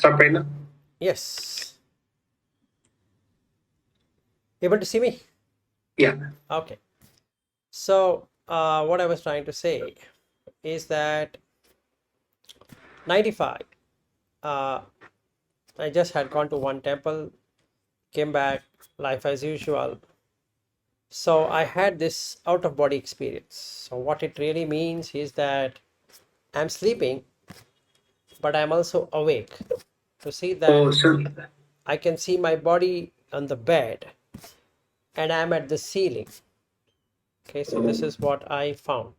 desktop right now? Yes. Able to see me? Yeah. Okay. So, what I was trying to say is that 95, uh, I just had gone to one temple, came back, life as usual. So, I had this out of body experience. So, what it really means is that I'm sleeping, but I'm also awake to see that Oh, so I can see my body on the bed and I'm at the ceiling. Okay, so this is what I found.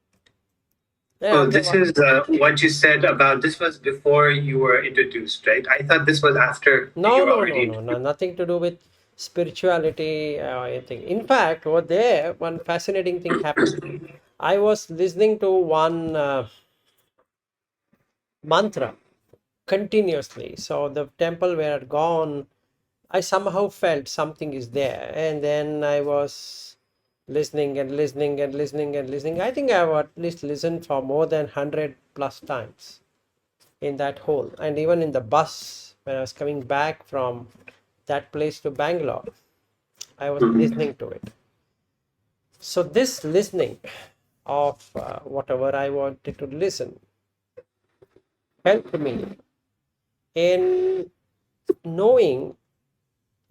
Yeah, oh, okay. this is what you said about this was before you were introduced, right? I thought this was after No, you were no, no, already no, no, introduced. nothing to do with spirituality or anything. In fact, over there, one fascinating thing happened. I was listening to one mantra continuously. So the temple where I'd gone, I somehow felt something is there, and then I was listening and listening and listening and listening. I think I've at least listened for more than 100 plus times in that hole. And even in the bus, when I was coming back from that place to Bangalore, I was Mhm. listening to it. So this listening of whatever I wanted to listen helped me in knowing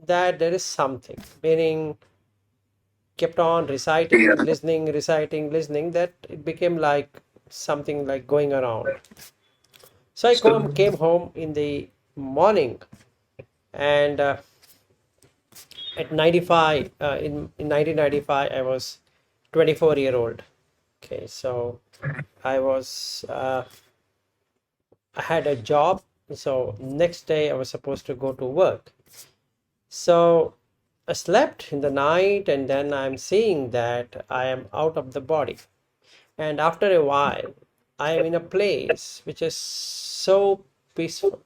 that there is something, meaning kept on reciting, Yeah. listening, reciting, listening, that it became like something like going around. So I So, came home in the morning, and at 95, in 1995, I was 24-year old. Okay, so I was I had a job. So next day I was supposed to go to work. So I slept in the night, and then I'm seeing that I am out of the body. And after a while, I am in a place which is so peaceful.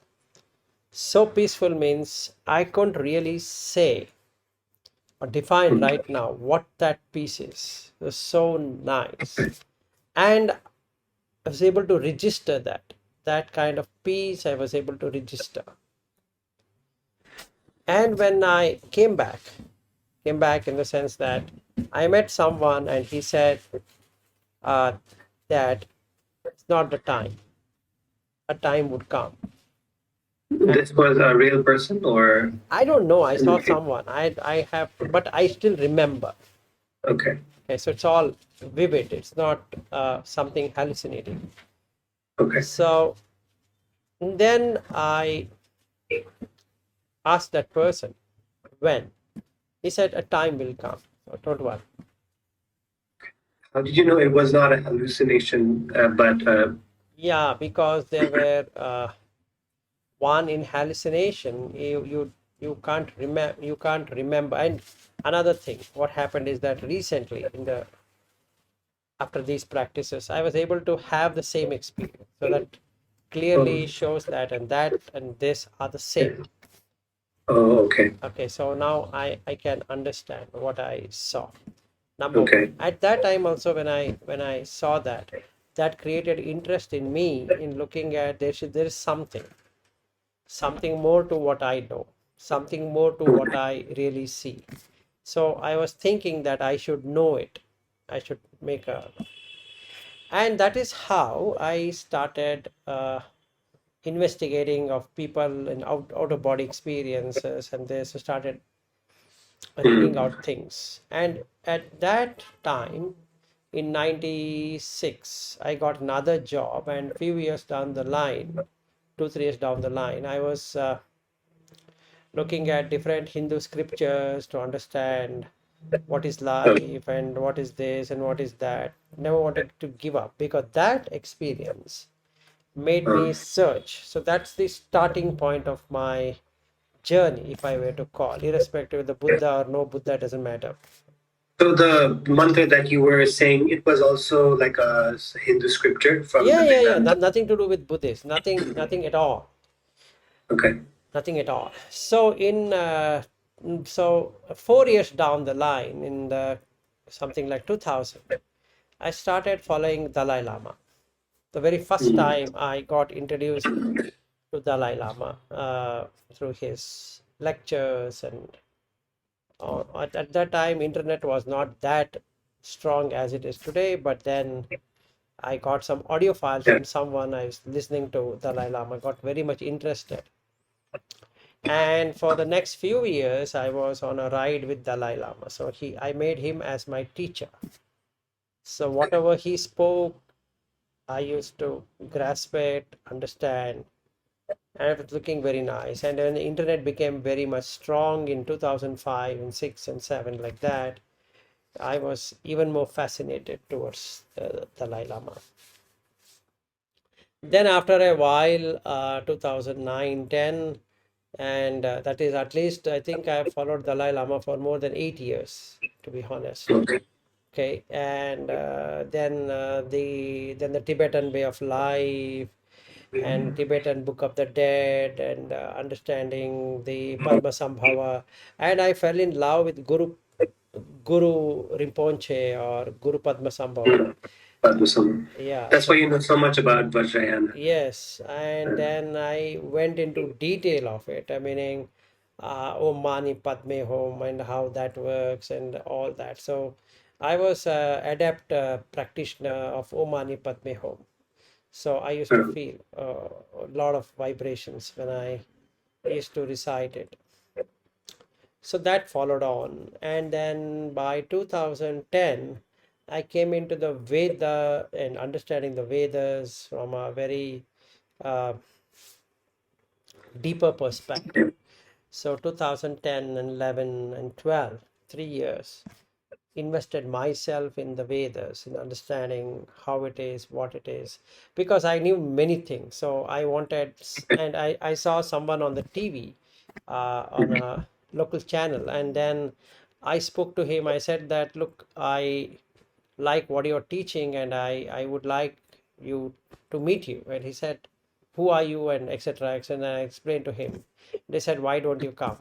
So peaceful means I couldn't really say or define right now what that piece is. It was so nice. And I was able to register that kind of peace. I was able to register. And when I came back in the sense that I met someone and he said uh, that it's not the time. A time would come. And this was a real person or I don't know. I saw okay. someone. I have, but I still remember. Okay. Okay, so it's all vivid. It's not something hallucinating. Okay. So then I asked that person when. He said a time will come. So don't worry. How did you know it was not a hallucination, but Yeah, because there were one in hallucination. You can't remember. And another thing, what happened is that recently, in the after these practices, I was able to have the same experience. So that oh, clearly shows that and this are the same. oh, okay. Okay, so now I can understand what I saw. Number one. Okay. At that time also, when I saw that, that created interest in me in looking at there is something more to what I know, something more to what I really see. So I was thinking that I should know it. I should make a, and that is how I started investigating of people and out of body experiences, and this started reading Mm. out things. And at that time, in 96, I got another job, and few years down the line, 2 3 years down the line, I was looking at different Hindu scriptures to understand what is Oh, life and what is this and what is that. Never wanted to give up because that experience made oh. me search. So that's the starting point of my journey, if I were to call, irrespective of the Buddha or no Buddha, doesn't matter. So the mantra that you were saying, it was also like a Hindu scripture from Yeah, the yeah, yeah. Vedanta. Nothing to do with Buddhist. Nothing at all. Okay. Nothing at all. So so 4 years down the line, in the something like 2000, I started following Dalai Lama. The very first Mm. time I got introduced to to Dalai Lama through his lectures. And at that time, internet was not that strong as it is today, but then I got some audio files Yeah. from someone. I was listening to Dalai Lama, got very much interested. And for the next few years, I was on a ride with Dalai Lama. So I made him as my teacher. So whatever he spoke, I used to grasp it, understand, and it was looking very nice. And then the internet became very much strong in 2005 and 6 and 7, like that. I was even more fascinated towards the Dalai Lama. Then after a while, 2009, 10, and that is at least, I think I followed Dalai Lama for more than 8 years, to be honest. Okay. Okay, and then the Tibetan way of life and Tibetan Book of the Dead, and understanding the Padma Sambhava, and I fell in love with Guru Rinpoche or Guru Padma Sambhava. Padmasambhava. Yeah, That's why so you know so much about Vajrayana. yes, and then I went into detail of it. I meaning, Om Mani Padme Hum and how that works and all that. So I was a adept practitioner of Om Mani Padme Hum. So I used to Uh, feel a lot of vibrations when I used to recite it. So that followed on. And then by 2010, I came into the Veda and understanding the Vedas from a very uh, deeper perspective. So 2010 and 11 and 12, 3 years, invested myself in the Vedas, in understanding how it is, what it is, because I knew many things. So I wanted, and I saw someone on the TV, on a local channel, and then I spoke to him. I said that, look, I like what you're teaching, and I would like you to meet you. And he said, who are you, and etc. And I explained to him. They said, why don't you come,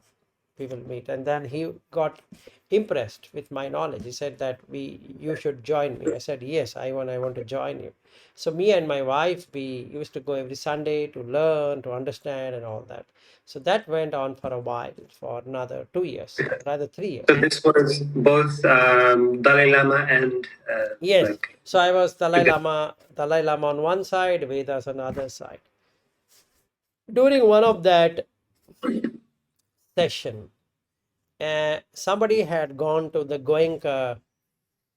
we will meet. And then he got impressed with my knowledge. He said that you should join me. I said, yes, I want to join you. So me and my wife, we used to go every Sunday to learn, to understand, and all that. So that went on for a while, for another 2 years, rather 3 years. so this was both Dalai Lama and Yes. like So I was together. Dalai Lama on one side, Vedas on the other side. During one of that session, somebody had gone to the Goenka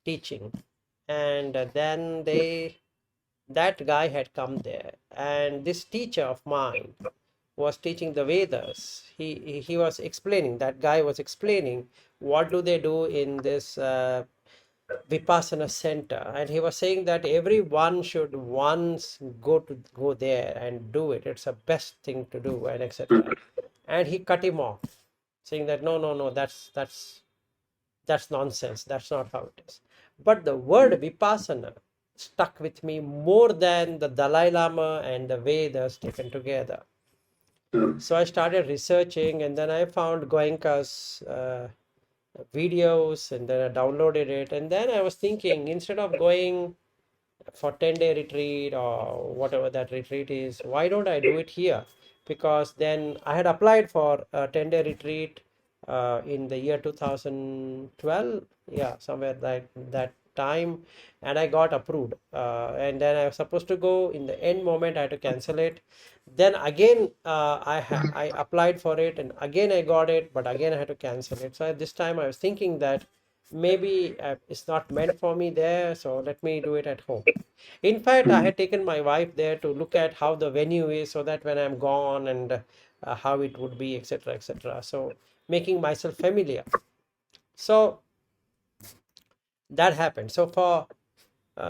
teaching, and then that guy had come there, and this teacher of mine was teaching the Vedas. He was explaining, that guy was explaining what do they do in this Vipassana center, and he was saying that everyone should once go there and do it. It's the best thing to do, and etc. And he cut him off, saying that no, that's nonsense. That's not how it is. But the word Vipassana stuck with me more than the Dalai Lama and the Vedas taken together. So I started researching, and then I found Goenka's videos, and then I downloaded it. And then I was thinking, instead of going for 10-day retreat or whatever that retreat is, why don't I do it here? Because then I had applied for a 10-day retreat in the year 2012, yeah, somewhere that time, and I got approved. And then I was supposed to go. In the end moment, I had to cancel it. Then again, I applied for it, and again I got it, but again I had to cancel it. So at this time I was thinking that maybe it's not meant for me there, so let me do it at home. In fact, I had taken my wife there to look at how the venue is, so that when I'm gone, and how it would be, etc., etc. So making myself familiar. So that happened. So for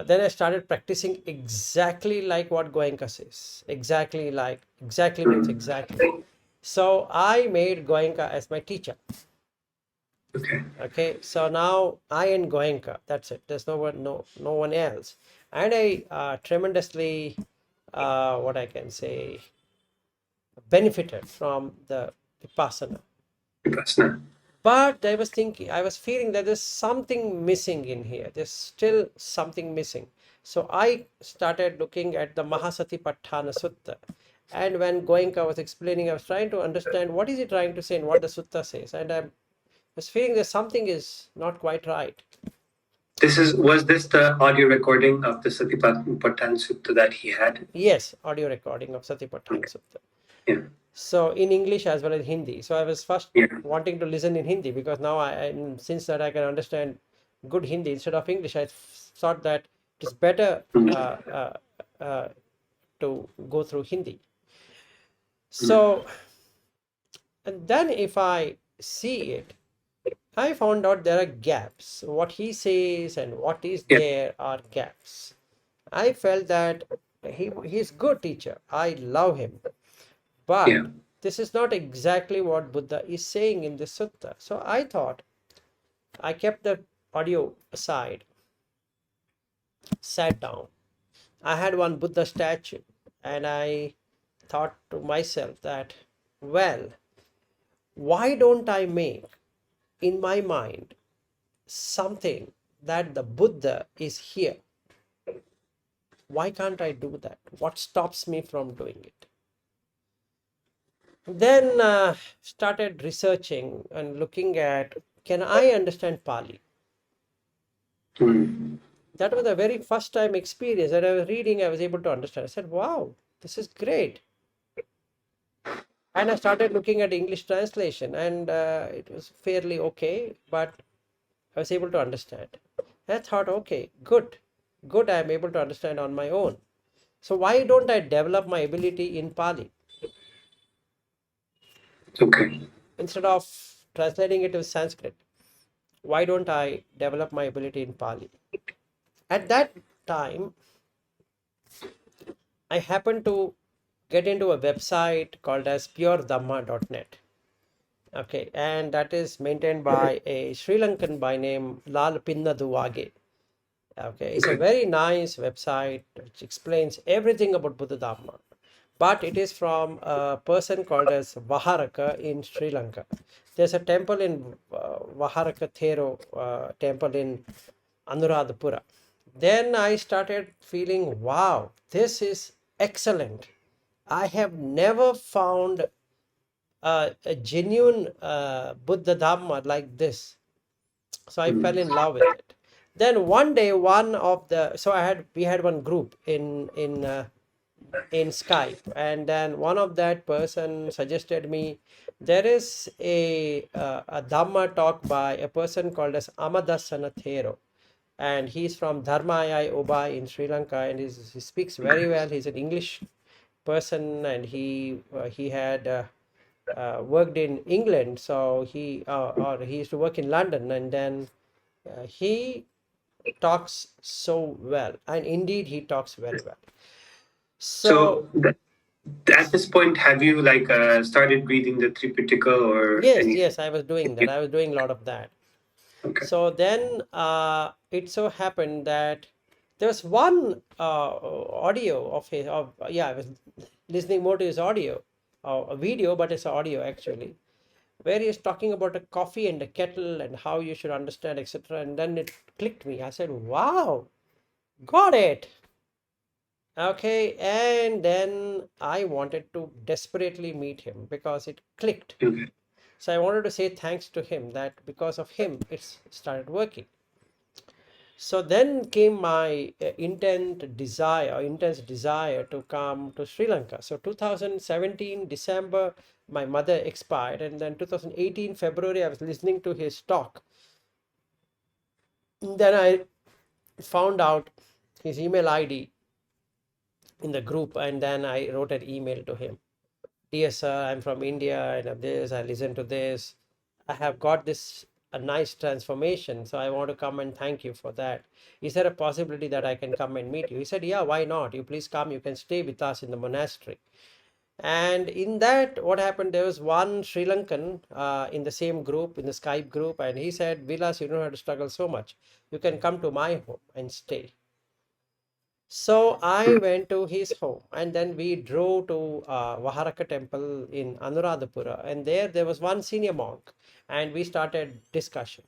then I started practicing exactly like what Goenka says. Exactly means exactly. So I made Goenka as my teacher. Okay. Okay, so now I and Goenka, that's it. There's no one else. And I tremendously, what I can say, benefited from the Vipassana. Vipassana. But I was feeling that there's something missing in here. There's still something missing. So I started looking at the Mahasatipatthana Sutta. And when Goenka was explaining, I was trying to understand what is he trying to say and what the sutta says. And I was feeling that something is not quite right. Was this the audio recording of the Satipatthana Sutta that he had? Yes, audio recording of Satipatthana Okay. Sutta. Yeah. So in English as well as Hindi. So I was first Yeah. wanting to listen in Hindi, because now since that I can understand good Hindi instead of English, I thought that it's better uh, to go through Hindi. So, and then if I see it, I found out there are gaps. What he says and what is Yeah. there are gaps. I felt that he's good teacher. I love him. Yeah. But this is not exactly what Buddha is saying in the sutta. So I thought, I kept the audio aside, sat down. I had one Buddha statue, and I thought to myself that, well, why don't I make in my mind something that the Buddha is here? Why can't I do that? What stops me from doing it? Then started researching and looking at, can I understand Pali? Mm. That was the very first time experience that I was reading, I was able to understand. I said, wow, this is great. And I started looking at English translation, and it was fairly okay, but I was able to understand. I thought, okay, good, I'm able to understand on my own. So why don't I develop my ability in Pali Okay. instead of translating it to Sanskrit? Why don't I develop my ability in Pali? At that time, I happened to get into a website called as puredhamma.net. Okay, and that is maintained by a Sri Lankan by name Lal Pinnaduwage. Okay, it's a Okay. very nice website which explains everything about Buddha Dhamma. But it is from a person called as Vaharaka in Sri Lanka. There's a temple in Vaharaka Thero temple in Anuradhapura. Then I started feeling, wow, this is excellent. I have never found a genuine Buddha Dhamma like this. So I fell in love with it. Then one day, we had one group in Skype, and then one of that person suggested me, there is a Dhamma talk by a person called as Amadasana Thero, and he's from Dharmayai Obai in Sri Lanka, and he speaks very well. He's an English person, and he had worked in England, so he used to work in London, and then he talks so well, and indeed he talks very well. So So at this point, have you started reading the Tripitaka or yes, anything? yes, I was doing that. I was doing a lot of that. Okay. So then it so happened that there was one audio of his, I was listening more to his audio, a video, but it's audio actually, where he is talking about a coffee and a kettle and how you should understand, etc. And then it clicked me. I said, wow, got it. Okay, and then I wanted to desperately meet him because it clicked. Okay. So I wanted to say thanks to him that because of him it's started working. So then came my intense desire to come to Sri Lanka. So 2017 December, my mother expired, and then 2018 February, I was listening to his talk. Then I found out his email ID in the group, and then I wrote an email to him. Dear sir, I'm from India, and of this, I listen to this. I have got this a nice transformation, so I want to come and thank you for that. Is there a possibility that I can come and meet you? He said, yeah, why not? You please come, you can stay with us in the monastery. And in that, what happened, there was one Sri Lankan in the same group, in the Skype group, and he said, Vilas, you don't have to struggle so much. You can come to my home and stay. So I went to his home, and then we drove to Vaharaka temple in Anuradhapura, and there was one senior monk, and we started discussion.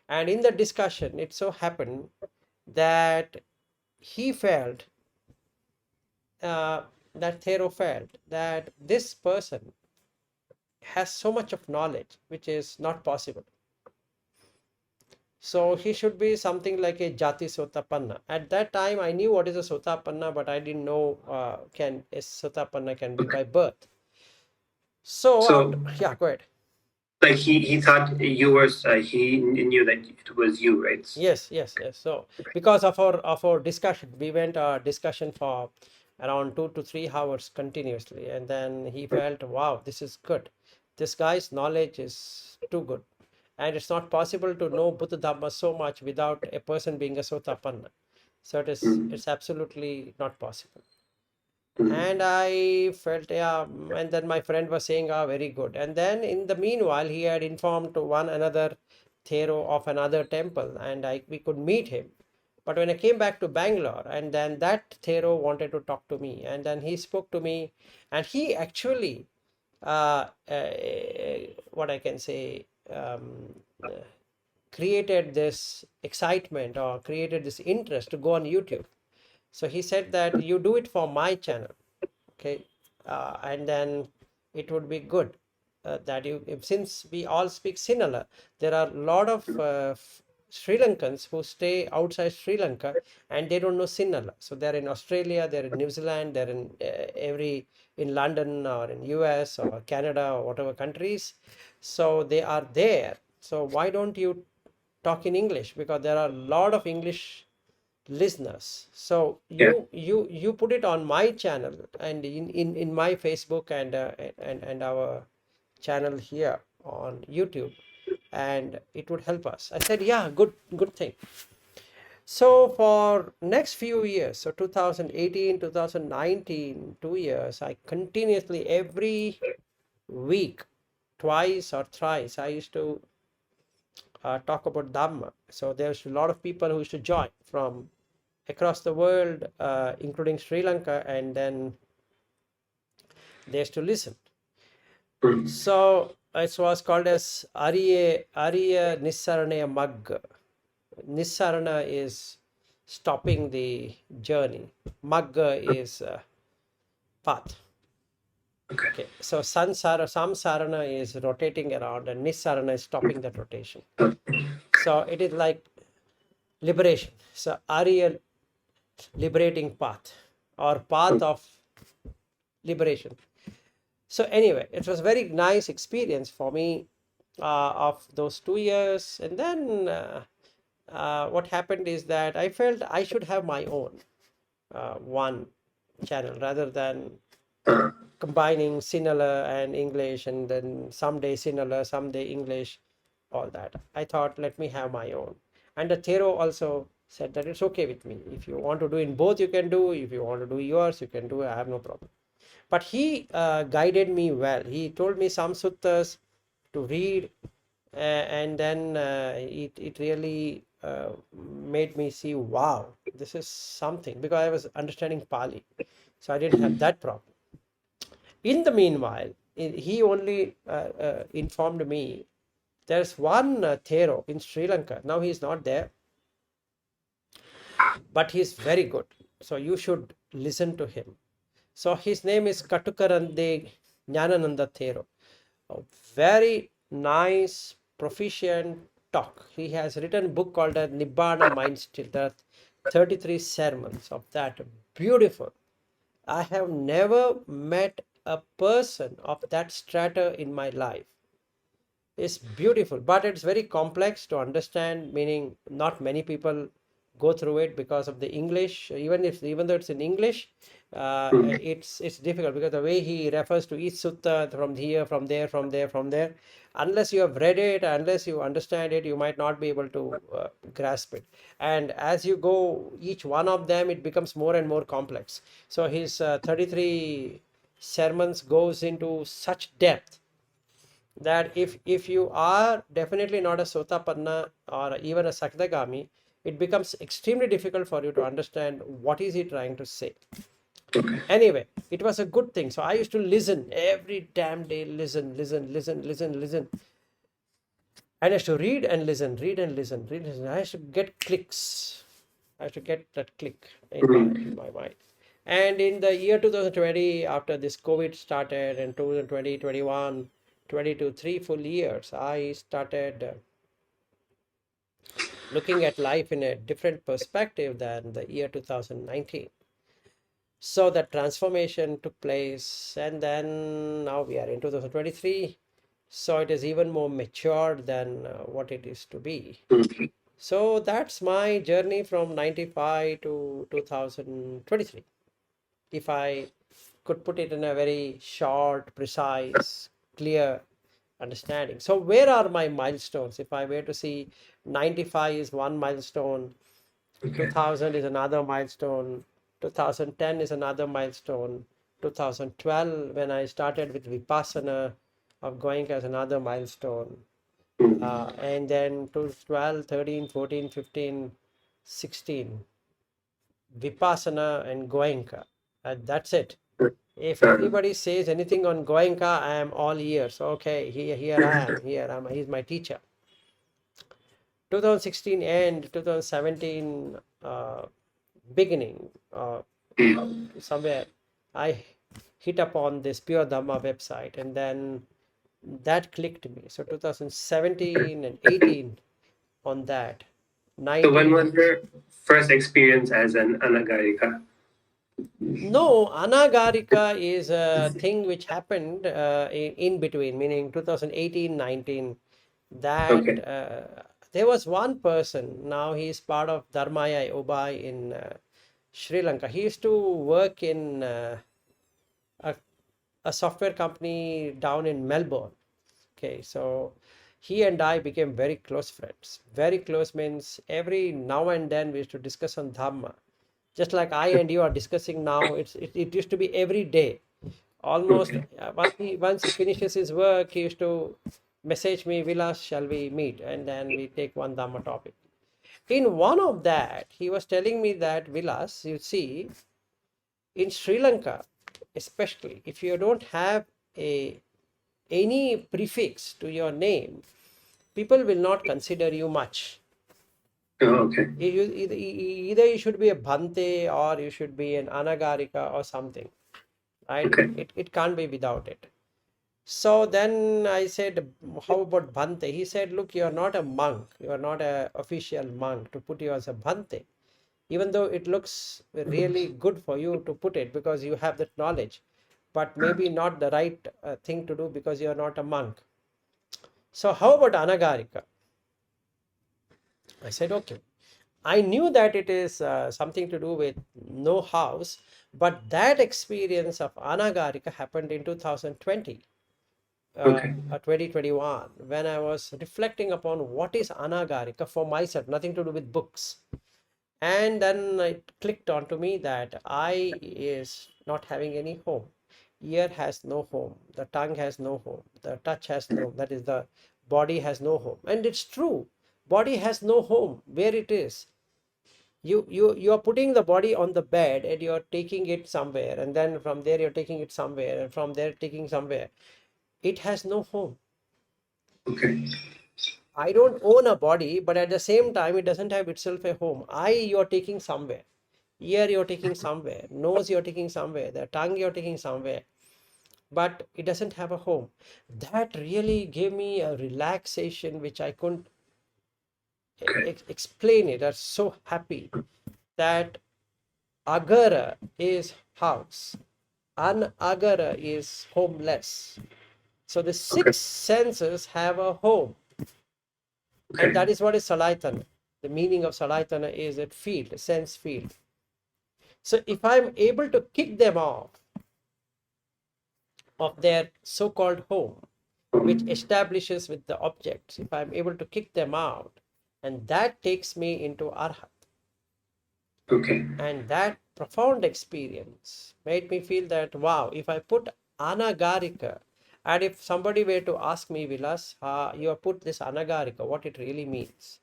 And in the discussion, it so happened that he felt that Thoreau felt that this person has so much of knowledge which is not possible. So he should be something like a Jati Sotapanna. At that time, I knew what is a Sotapanna, but I didn't know can a Sotapanna can be Okay. by birth. So after, So, yeah, go ahead. like he thought you were, he knew that it was you, right? Yes, yes, yes. So because of our discussion, we went discussion for around 2 to 3 hours continuously, and then he felt, wow, this is good. This guy's knowledge is too good, and it's not possible to know Buddha Dhamma so much without a person being a Sotapanna. So Mm, it's absolutely not possible. mm, And I felt, yeah, and then my friend was saying, ah, very good. And then in the meanwhile, he had informed to one another Thero of another temple, and we could meet him. But when I came back to Bangalore, and then that Thero wanted to talk to me, and then he spoke to me, and he actually, uh, uh, what I can say, created this excitement or created this interest to go on YouTube. So he said that you do it for my channel, okay, and then it would be good that you, since we all speak Sinhala, there are a lot of Sri Lankans who stay outside Sri Lanka and they don't know Sinhala. So they're in Australia, they're in New Zealand, they're in in London or in US or Canada or whatever countries. So they are there. So why don't you talk in English? Because there are a lot of English listeners. So yeah. you put it on my channel and in my Facebook and our channel here on YouTube, and it would help us. I said, yeah, good thing. So for next few years, so 2018, 2019, 2 years, I continuously every week, twice or thrice, I used to talk about Dhamma. So there's a lot of people who used to join from across the world, including Sri Lanka, and then they used to listen. Mm, So it was called as Arya Nissaranaya Magga. Nissarana is stopping the journey. Magga is path. okay. Okay, so Samsarana is rotating around, and Nissarana is stopping that rotation. So it is like liberation. So Arya liberating path or path of liberation. So anyway, it was very nice experience for me of those 2 years. And then what happened is that I felt I should have my own one channel rather than Uh, combining Sinhala and English, and then someday Sinhala, someday English, all that. I thought, let me have my own. And the Thero also said that it's okay with me. If you want to do in both, you can do. If you want to do yours, you can do. I have no problem. But he guided me well. He told me some suttas to read, and then it really made me see, wow, this is something, because I was understanding Pali, so I didn't have that problem. In the meanwhile, he only informed me there's one Thero in Sri Lanka. Now he's not there, but he's very good. So you should listen to him. So his name is Katukarande Jnanananda Thero. A very nice, proficient talk. He has written a book called Nibbana Mind Still. There are 33 sermons of that. Beautiful. I have never met a person of that strata in my life. It's beautiful, but it's very complex to understand, meaning not many people go through it because of the English. Even though it's in English, mm, it's difficult because the way he refers to each sutta from here, from there, from there, from there, unless you have read it, unless you understand it, you might not be able to grasp it. And as you go each one of them, it becomes more and more complex. So his 33 sermons goes into such depth that if you are definitely not a Sotapanna or even a Sakdagami, it becomes extremely difficult for you to understand what is he trying to say. okay. Anyway, it was a good thing. So I used to listen every damn day, listen. And I used to read and listen, read and listen, I used to get clicks. I used to get that click in Mm, my mind. And in the year 2020, after this COVID started, and 2020, 21, 22, 3 full years, I started looking at life in a different perspective than the year 2019. So that transformation took place, and then now we are in 2023. So it is even more matured than what it is to be. Mhm. So that's my journey from 95 to 2023. If I could put it in a very short, precise, clear understanding. So where are my milestones? If I were to see, 95 is one milestone, Okay. 2000 is another milestone, 2010 is another milestone, 2012 when I started with Vipassana of going as another milestone, Mhm. and then to 12, 13, 14, 15, 16, Vipassana and Goenka. And that's it. If everybody says anything on Goenka, I am all ears. Okay, here I am. He's my teacher. 2016 end, 2017 beginning, somewhere I hit upon this Pure Dhamma website, and then that clicked me. So 2017 and 18 on that, So when was 19. your first experience as an anagarika? No, anagarika is a thing which happened in between, meaning 2018, 19. That Okay. there was one person, now he is part of Dharmaya Obai in Sri Lanka. He used to work in a, a software company down in Melbourne. Okay, so he and I became very close friends. Very close means every now and then we used to discuss on Dhamma. Just like I and you are discussing now, it used to be every day. Almost Okay. once he finishes his work, he used to message me, Vilas, shall we meet? And then we take one Dhamma topic. In one of that, he was telling me that, Vilas, you see, in Sri Lanka, especially, if you don't have a any prefix to your name, people will not consider you much. Oh, okay. Either you should be a Bhante or you should be an Anagarika or something, right? Okay. It can't be without it. So then I said, how about Bhante? He said, look, you're not a monk. You're not an official monk to put you as a Bhante. Even though it looks really good for you to put it because you have that knowledge, but maybe not the right thing to do because you're not a monk. So how about Anagarika? I said, okay. I knew that it is something to do with no house, but that experience of Anagarika happened in 2020, Okay. 2021, when I was reflecting upon what is Anagarika for myself, nothing to do with books. And then it clicked onto me that I is not having any home. Ear has no home. The tongue has no home. The touch has no, that is the body has no home. And it's true. Body has no home where it is. You are putting the body on the bed and you're taking it somewhere, and then from there you're taking it somewhere, and from there taking somewhere. It has no home. Okay. I don't own a body, but at the same time it doesn't have itself a home. You're taking somewhere. Ear you're taking somewhere, nose you're taking somewhere, the tongue you're taking somewhere, but it doesn't have a home. That really gave me a relaxation which I couldn't explain it. I was so happy that agara is house, anagara is homeless. So the Okay. six senses have a home, and Okay. that is what is Salaytana. The meaning of Salaytana is a field, a sense field. So if I'm able to kick them off of their so-called home, which establishes with the objects, if I'm able to kick them out, and that takes me into Arhat. Okay. And that profound experience made me feel that, wow, if I put Anagarika, and if somebody were to ask me, Vilas, you have put this Anagarika, what it really means,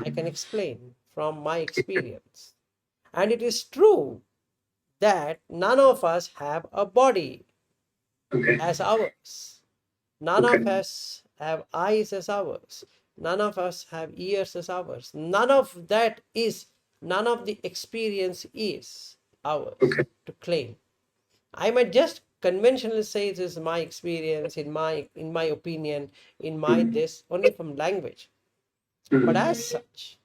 I can explain from my experience. And it is true that none of us have a body Okay. as ours. None of Okay. us have eyes as ours. None of us have ears as ours. None of that is, none of the experience is. ours Okay. to claim. I might just conventionally say this is my experience, in my opinion, in my Mm. this, only from language. But Mm. as such,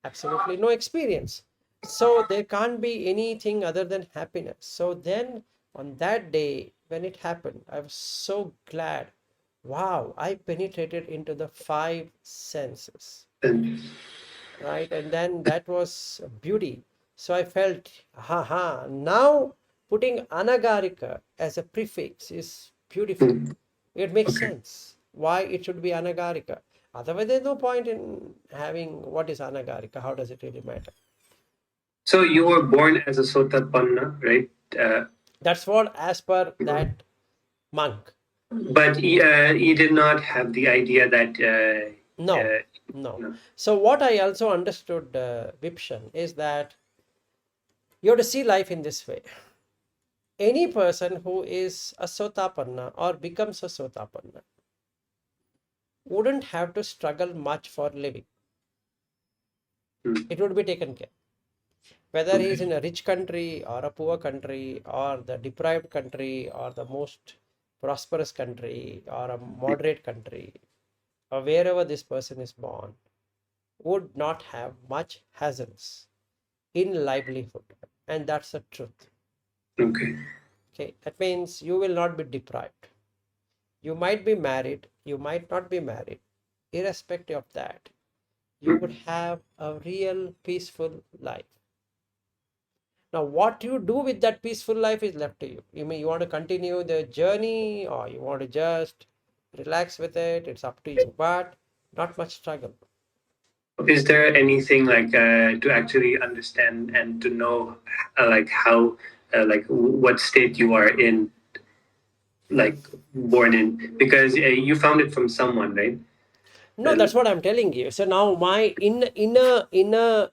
absolutely no experience. So there can't be anything other than happiness. So then on that day when it happened, I was so glad. Wow, I penetrated into the five senses, And right? And then that was beauty. So I felt, haha, now putting anagarika as a prefix is beautiful. mm. It makes Okay. sense why it should be anagarika. Otherwise, there's no point in having what is anagarika. How does it really matter? So you were born as a Sotapanna, right? That's what, as per that monk. But he did not have the idea that. No, no. No. So what I also understood, Vipshan, is that you have to see life in this way. Any person who is a Sotapanna or becomes a Sotapanna wouldn't have to struggle much for living. Mm. It would be taken care. Whether he is Okay. in a rich country or a poor country or the deprived country or the most prosperous country or a moderate country or wherever this person is born, would not have much hassles in livelihood. And that's the truth. Okay. Okay, that means you will not be deprived. You might be married, you might not be married. Irrespective of that, you would Mm. have a real peaceful life. Now, what you do with that peaceful life is left to you. You mean you want to continue the journey or you want to just relax with it, it's up to you. But not much struggle. Is there anything like to actually understand and to know like how what state you are in, like born in? Because you found it from someone, right? No, that's And what I'm telling you. So now my inner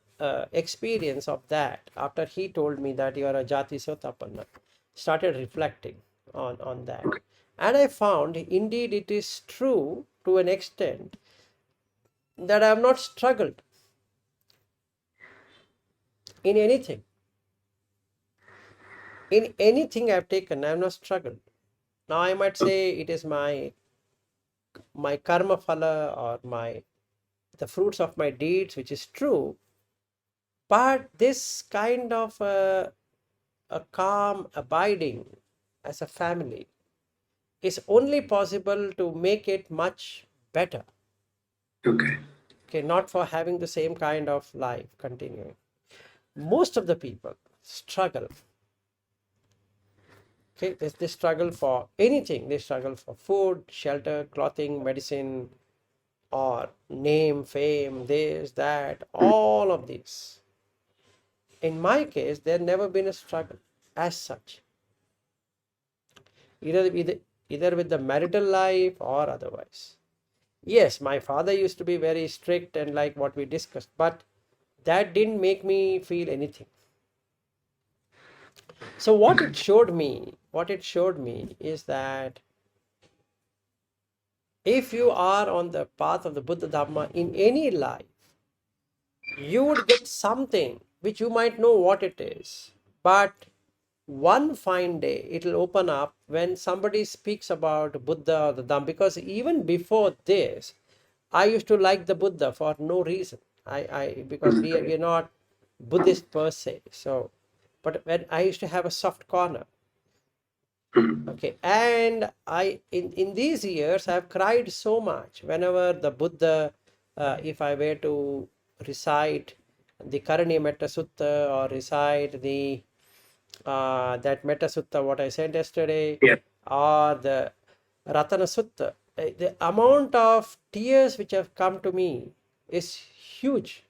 experience of that, after he told me that you are a Jati Sotapanna, started reflecting on that. okay. And I found indeed it is true to an extent that I have not struggled in anything. In anything I've taken, I have not struggled. Now I might say it is my karma phala or my the fruits of my deeds, which is true. But this kind of a calm abiding as a family is only possible to make it much better. Okay. Okay, not for having the same kind of life continuing. Most of the people struggle. Okay, they struggle for anything. They struggle for food, shelter, clothing, medicine, or name, fame, this, that, all of these. In my case, there never been a struggle as such, either with either with the marital life or otherwise. Yes, my father used to be very strict and like what we discussed, but that didn't make me feel anything. So Okay. what it showed me is that if you are on the path of the Buddha Dhamma in any life, you would get something which you might know what it is, but one fine day it'll open up when somebody speaks about Buddha or the Dhamma. Because even before this, I used to like the Buddha for no reason. I because we are not Buddhist per se. So, but when I used to have a soft corner. Mm. Okay, and in these years I've cried so much whenever the Buddha, if I were to recite the Karaniya Metta Sutta or recite the that Metta Sutta what I said yesterday, Yeah. or the Ratana Sutta, the amount of tears which have come to me is huge.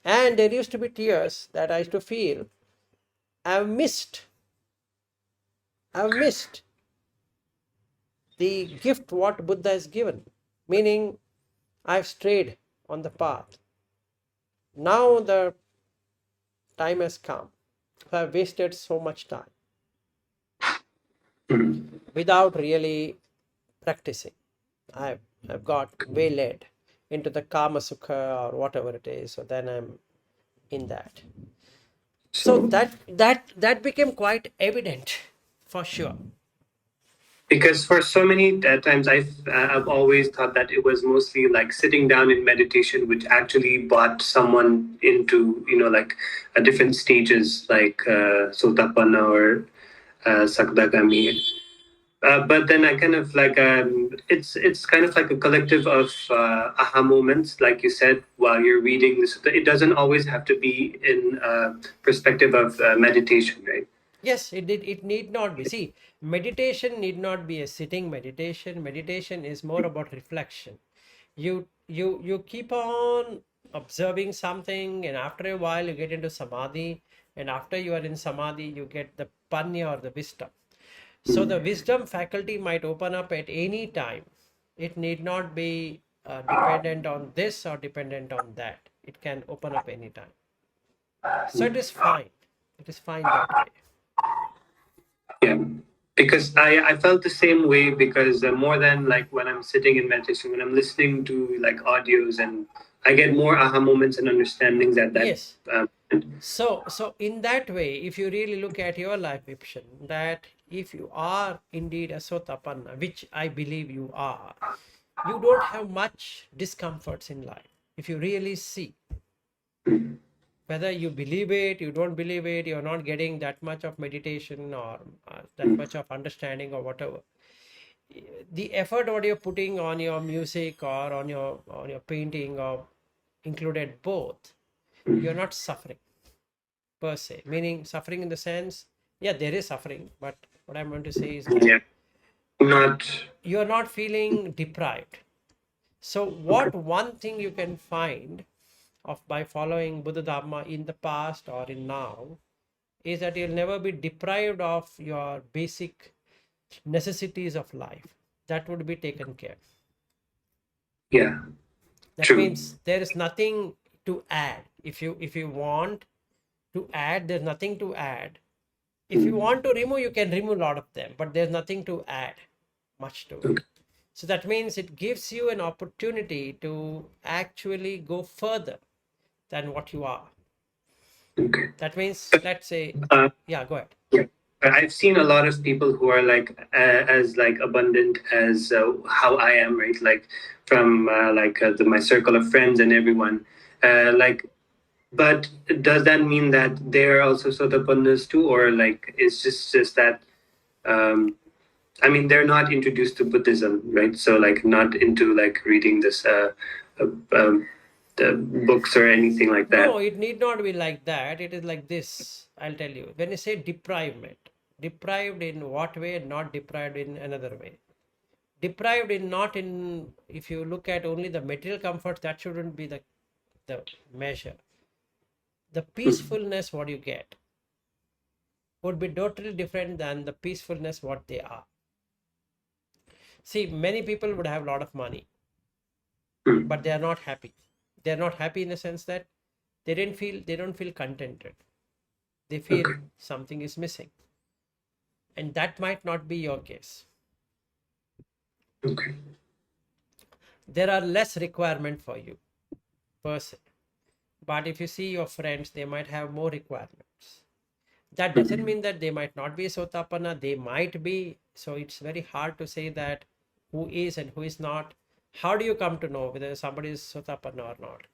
And there used to be tears that I used to feel I've missed, I've missed the gift what Buddha has given, meaning I've strayed on the path. Now the time has come. I've wasted so much time Mm. without really practicing. I've, I've got waylaid into the Kama Sukha or whatever it is. So then I'm in that. So So that became quite evident for sure. because for so many times I've always thought that it was mostly like sitting down in meditation, which actually brought someone into like different stages like Sotapanna or Sakdagami. But then I kind of like it's kind of like a collective of aha moments, like you said, while you're reading this. It doesn't always have to be in perspective of meditation, right? Yes, it need not be. See, meditation need not be a sitting meditation. Meditation is more about reflection. You keep on observing something, and after a while you get into samadhi, and after you are in samadhi, you get the panya or the wisdom. So the wisdom faculty might open up at any time. It need not be dependent on this or dependent on that. It can open up anytime. So it is fine. It is fine that way. Yeah, because I felt the same way because more than like when I'm sitting in meditation, when I'm listening to like audios, and I get more aha moments and understandings at that. Yes. Um, So in that way, if you really look at your life, Vipshan, that if you are indeed a Sotapanna, which I believe you are, you don't have much discomforts in life. If you really see, whether you believe it, you don't believe it, you're not getting that much of meditation or that much of understanding or whatever. The effort what you're putting on your music or on your painting or included both, you're not suffering per se, meaning suffering in the sense, yeah, there is suffering, but what I'm going to say is that yeah, not you're not feeling deprived. So what one thing you can find of by following Buddha Dhamma in the past or in now is that you'll never be deprived of your basic necessities of life. That would be taken care. yeah, That true. means there is nothing to add. If you want to add, there's nothing to add. If you want to remove, you can remove a lot of them, but there's nothing to add much to it. Okay, So that means it gives you an opportunity to actually go further than what you are. okay. That means, But let's say, uh, yeah, go ahead. yeah, I've seen a lot of people who are like as like abundant as how I am, right? Like from like my circle of friends and everyone. Like, but does that mean that they're also Sotapannas too, or like it's just that? Um, I mean, they're not introduced to Buddhism, right? So like not into like reading this uh, um, the books or anything like No, that. it need not be like that. It is like this. I'll tell you. When you say deprivement, deprived in what way? Not deprived in another way. Deprived in not in, if you look at only the material comfort, that shouldn't be the measure. The Mm. peacefulness what you get would be totally different than the peacefulness what they are. See, many people would have a lot of money, but Mm. they are not happy. They are not happy in the sense that they don't feel contented. They feel Okay. something is missing. And that might not be your case. Okay. There are less requirement for you per se. But if you see your friends, they might have more requirements. That doesn't Mm. mean that they might not be Sotapanna. They might be. So it's very hard to say that who is and who is not. How do you come to know whether somebody is Sotapanna or not?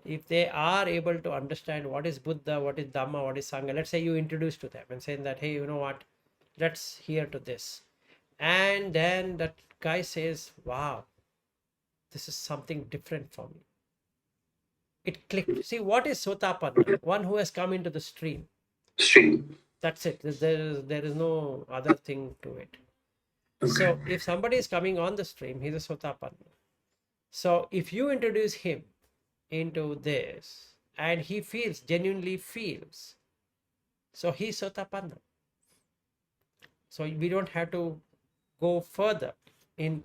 If they are able to understand what is Buddha, what is Dhamma, what is Sangha, let's say you introduce to them and saying that, hey, you know what, let's hear to this. And then that guy says, wow, this is something different for me. It clicked. See, what is Sotapanna? One who has come into the stream. Stream. That's it. There is no other thing to it. Okay. So if somebody is coming on the stream, he's a Sotapanna. So if you introduce him into this and he feels, genuinely feels, so he's Sotapanna. So we don't have to go further in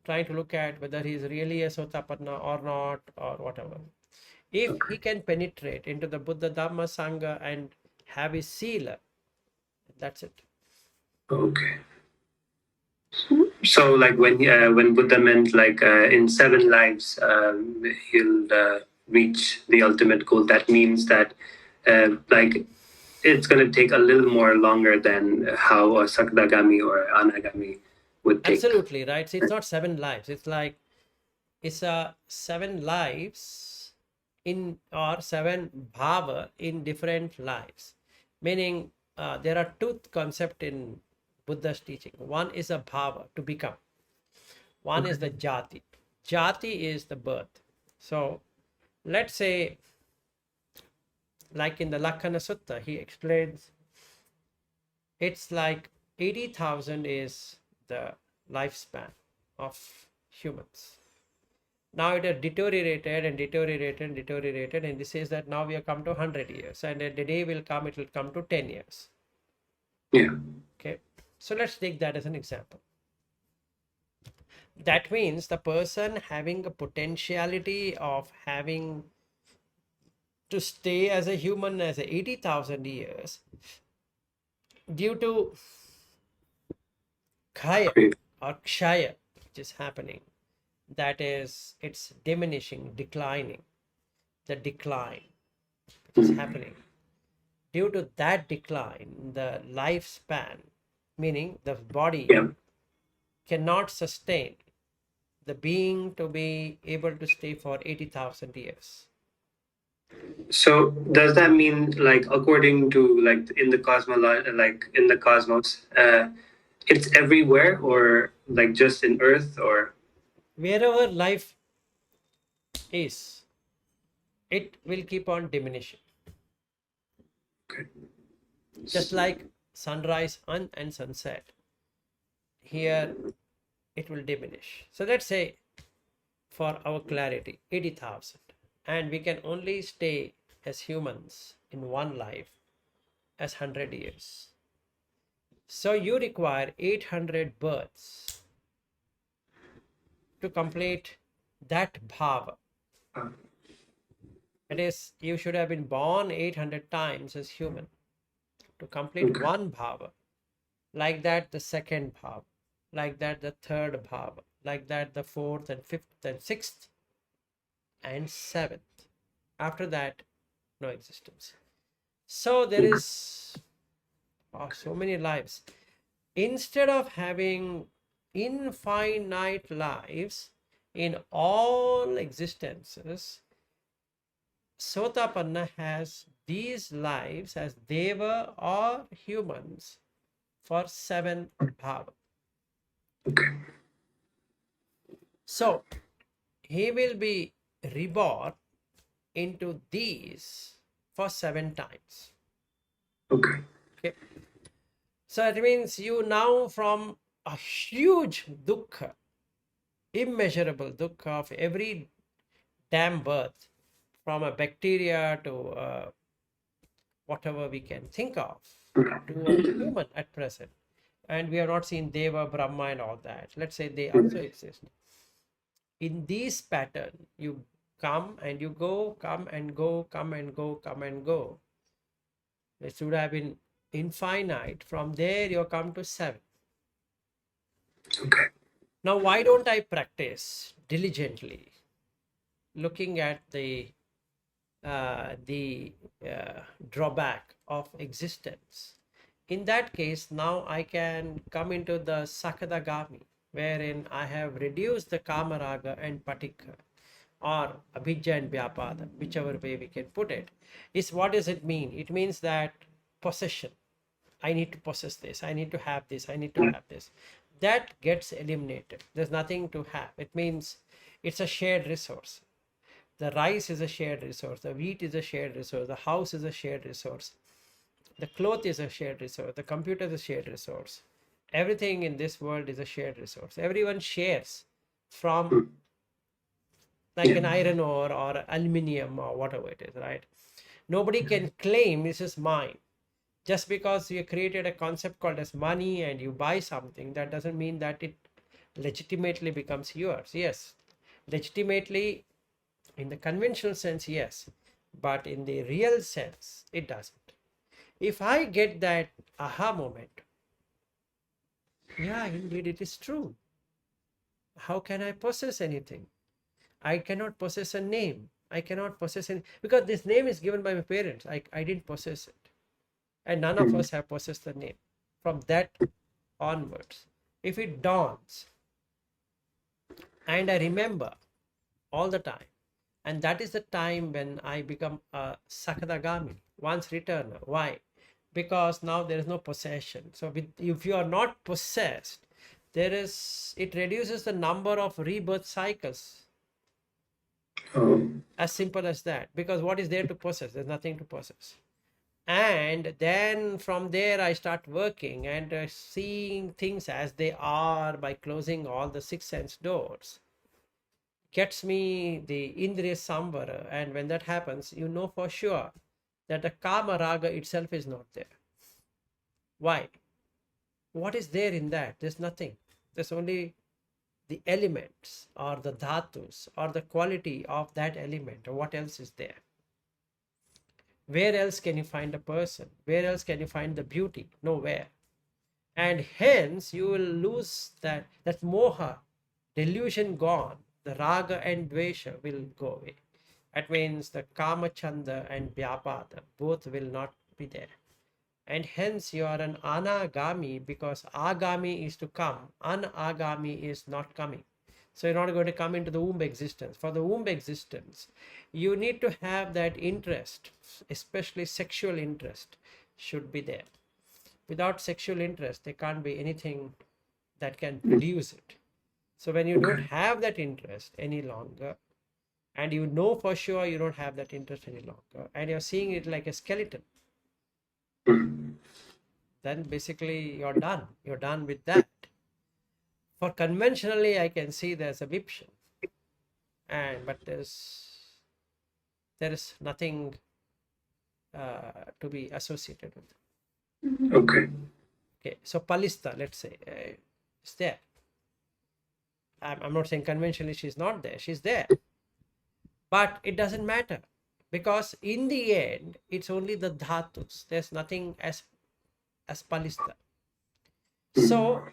trying to look at whether he's really a Sotapanna or not or whatever. If he Okay. can penetrate into the Buddha Dhamma Sangha and have his sila, that's it. Okay. So like when Buddha meant like in 7 lives he'll reach the ultimate goal. That means that like it's going to take a little more longer than how a Sakadagami or Anagami would take. Absolutely right. So it's not 7 lives. It's like it's a 7 lives in, or 7 bhava in different lives. Meaning there are two concepts in Buddha's teaching. One is a bhava, to become. One Okay. is the jati. Jati is the birth. So let's say, like in the Lakkhana Sutta, he explains it's like 80,000 is the lifespan of humans. Now it has deteriorated and deteriorated and deteriorated, and this says that now we have come to 100 years, and the day will come, it will come to 10 years. Yeah. Okay, so let's take that as an example. That means the person having a potentiality of having to stay as a human as a 80,000 years, due to kaya Great. or kshaya, which is happening, that is, it's diminishing, declining, the decline which is happening. Due to that decline, the lifespan, meaning the body Yeah. cannot sustain the being to be able to stay for 80,000 years. So does that mean, like, according to, like, in the cosmos, it's everywhere, or like just in Earth, or Wherever life is, it will keep on diminishing. okay. Just like sunrise and sunset, here it will diminish. So let's say, for our clarity, 80,000, and we can only stay as humans in one life as 100 years. So you require 800 births to complete that bhava. It is, you should have been born 800 times as human to complete Okay. one bhava. Like that, the second bhava. Like that, the third bhava. Like that, the fourth and fifth and sixth and seventh. After that, no existence. So there is so many lives. Instead of having infinite lives in all existences, Sotapanna has these lives as Deva or humans for 7 bhava. Okay. So he will be reborn into these for 7 times. Okay. Okay. So it means you now, from a huge dukkha, immeasurable dukkha of every damn birth, from a bacteria to whatever we can think of, to a human at present. And we have not seen Deva, Brahma, and all that. Let's say they also exist. In this pattern, you come and you go, come and go, come and go, come and go. It should have been infinite. From there, you come to 7. Okay. Now, why don't I practice diligently, looking at the drawback of existence? In that case, now I can come into the Sakadagami, wherein I have reduced the Kamaraga and Patika, or Abhijja and Vyapada, whichever way we can put it. Is, what does it mean? It means that possession. I need to possess this. I need to have this. I need to have this. That gets eliminated. There's nothing to have. It means it's a shared resource. The rice is a shared resource. The wheat is a shared resource. The house is a shared resource. The cloth is a shared resource. The computer is a shared resource. Everything in this world is a shared resource. Everyone shares from, like an iron ore or aluminium or whatever it is, right? Nobody can claim this is mine. Just because you created a concept called as money and you buy something, that doesn't mean that it legitimately becomes yours. Yes, legitimately in the conventional sense, yes, but in the real sense, it doesn't. If I get that aha moment, yeah, indeed, it is true. How can I possess anything? I cannot possess a name. I cannot possess any, because this name is given by my parents. I didn't possess it. and none of us have possessed the name. From that onwards, if it dawns, and I remember all the time, and that is the time when I become a Sakadagami, once returner. Why? Because now there is no possession. So if you are not possessed, it reduces the number of rebirth cycles. Oh. As simple as that. Because what is there to possess? There's nothing to possess. And then from there I start working and seeing things as they are by closing all the six sense doors. Gets me the Indriya Samvara, and when that happens, you know for sure that the Kama Raga itself is not there. Why? What is there in that? There's nothing. There's only the elements or the dhatus or the quality of that element. Or what else is there? Where else can you find a person? Where else can you find the beauty? Nowhere. And hence you will lose that moha, delusion gone. The raga and dvesha will go away. That means the kama chanda and vyapada both will not be there. And hence you are an anagami, because agami is to come, anagami is not coming. So you're not going to come into the womb existence. For the womb existence, you need to have that interest, especially sexual interest should be there. Without sexual interest, there can't be anything that can produce it. So when you don't have that interest any longer, and you know for sure you don't have that interest any longer, and you're seeing it like a skeleton, then basically you're done. You're done with that. For conventionally, I can see there's a vipsha, but there is nothing to be associated with. Okay. Okay, so palista, let's say, is there. I'm not saying conventionally she's not there. She's there, but it doesn't matter, because in the end, it's only the dhatus. There's nothing as palista. So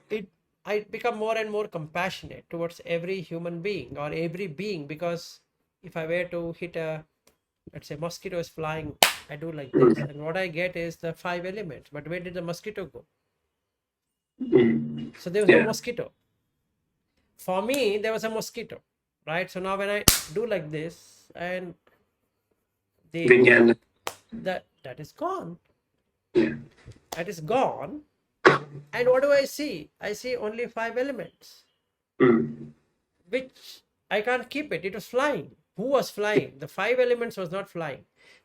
I become more and more compassionate towards every human being or every being, because if I were to hit let's say mosquito is flying, I do like this, and what I get is the 5 elements. But where did the mosquito go? So there was no mosquito. For me, there was a mosquito, right? So now when I do like this, and that is gone. Yeah. That is gone. And what do I see? I see only 5 elements, which I can't keep it. It was flying. Who was flying? The 5 elements was not flying.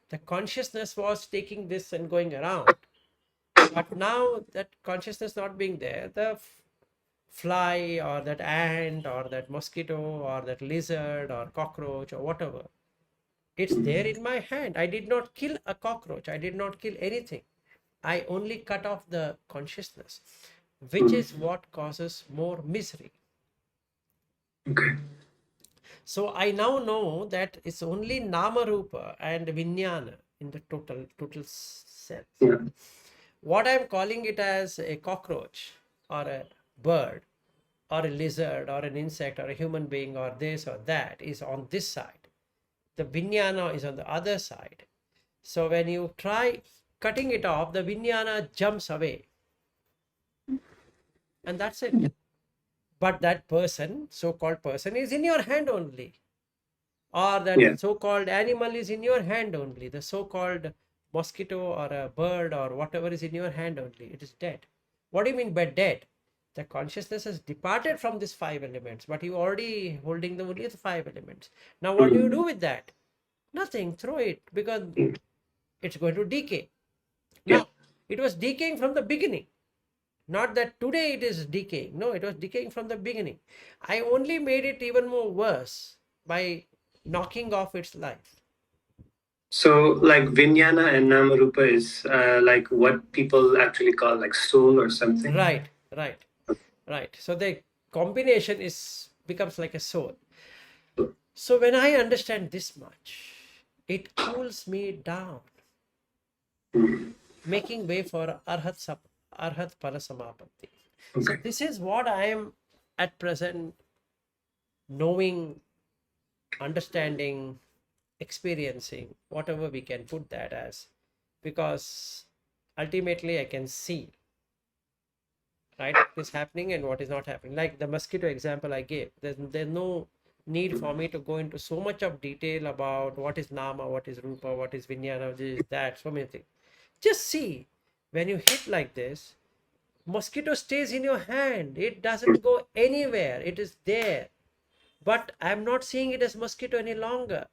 The consciousness was taking this and going around. But now that consciousness not being there, the fly or that ant or that mosquito or that lizard or cockroach or whatever, it's there in my hand. I did not kill a cockroach. I did not kill anything. I only cut off the consciousness, which is what causes more misery. Okay. So I now know that it's only nama rupa and vinyana in the total sense. Yeah. What I'm calling it as a cockroach or a bird or a lizard or an insect or a human being or this or that is on this side. The vinyana is on the other side. So when you try cutting it off, the vinyana jumps away. And that's it. But that person, so-called person, is in your hand only. Or that so-called animal is in your hand only. The so-called mosquito or a bird or whatever is in your hand only. It is dead. What do you mean by dead? The consciousness has departed from these 5 elements, but you already holding the only the 5 elements. Now what do you do with that? Nothing. Throw it, because it's going to decay. Now, it was decaying from the beginning. Not that today it is decaying. No, it was decaying from the beginning. I only made it even more worse by knocking off its life. So, like Vijnana and Namarupa is like what people actually call like soul or something. Right. So the combination becomes like a soul. So when I understand this much, it cools me down, making way for Arhat Parasamapatti. Okay. So this is what I am at present knowing, understanding, experiencing, whatever we can put that as, because ultimately I can see, right, what is happening and what is not happening. Like the mosquito example I gave, there's no need for me to go into so much of detail about what is nama, what is rupa, what is vijnana, this, that, so many things. Just see, when you hit like this, mosquito stays in your hand. It doesn't go anywhere. It is there. But I'm not seeing it as mosquito any longer.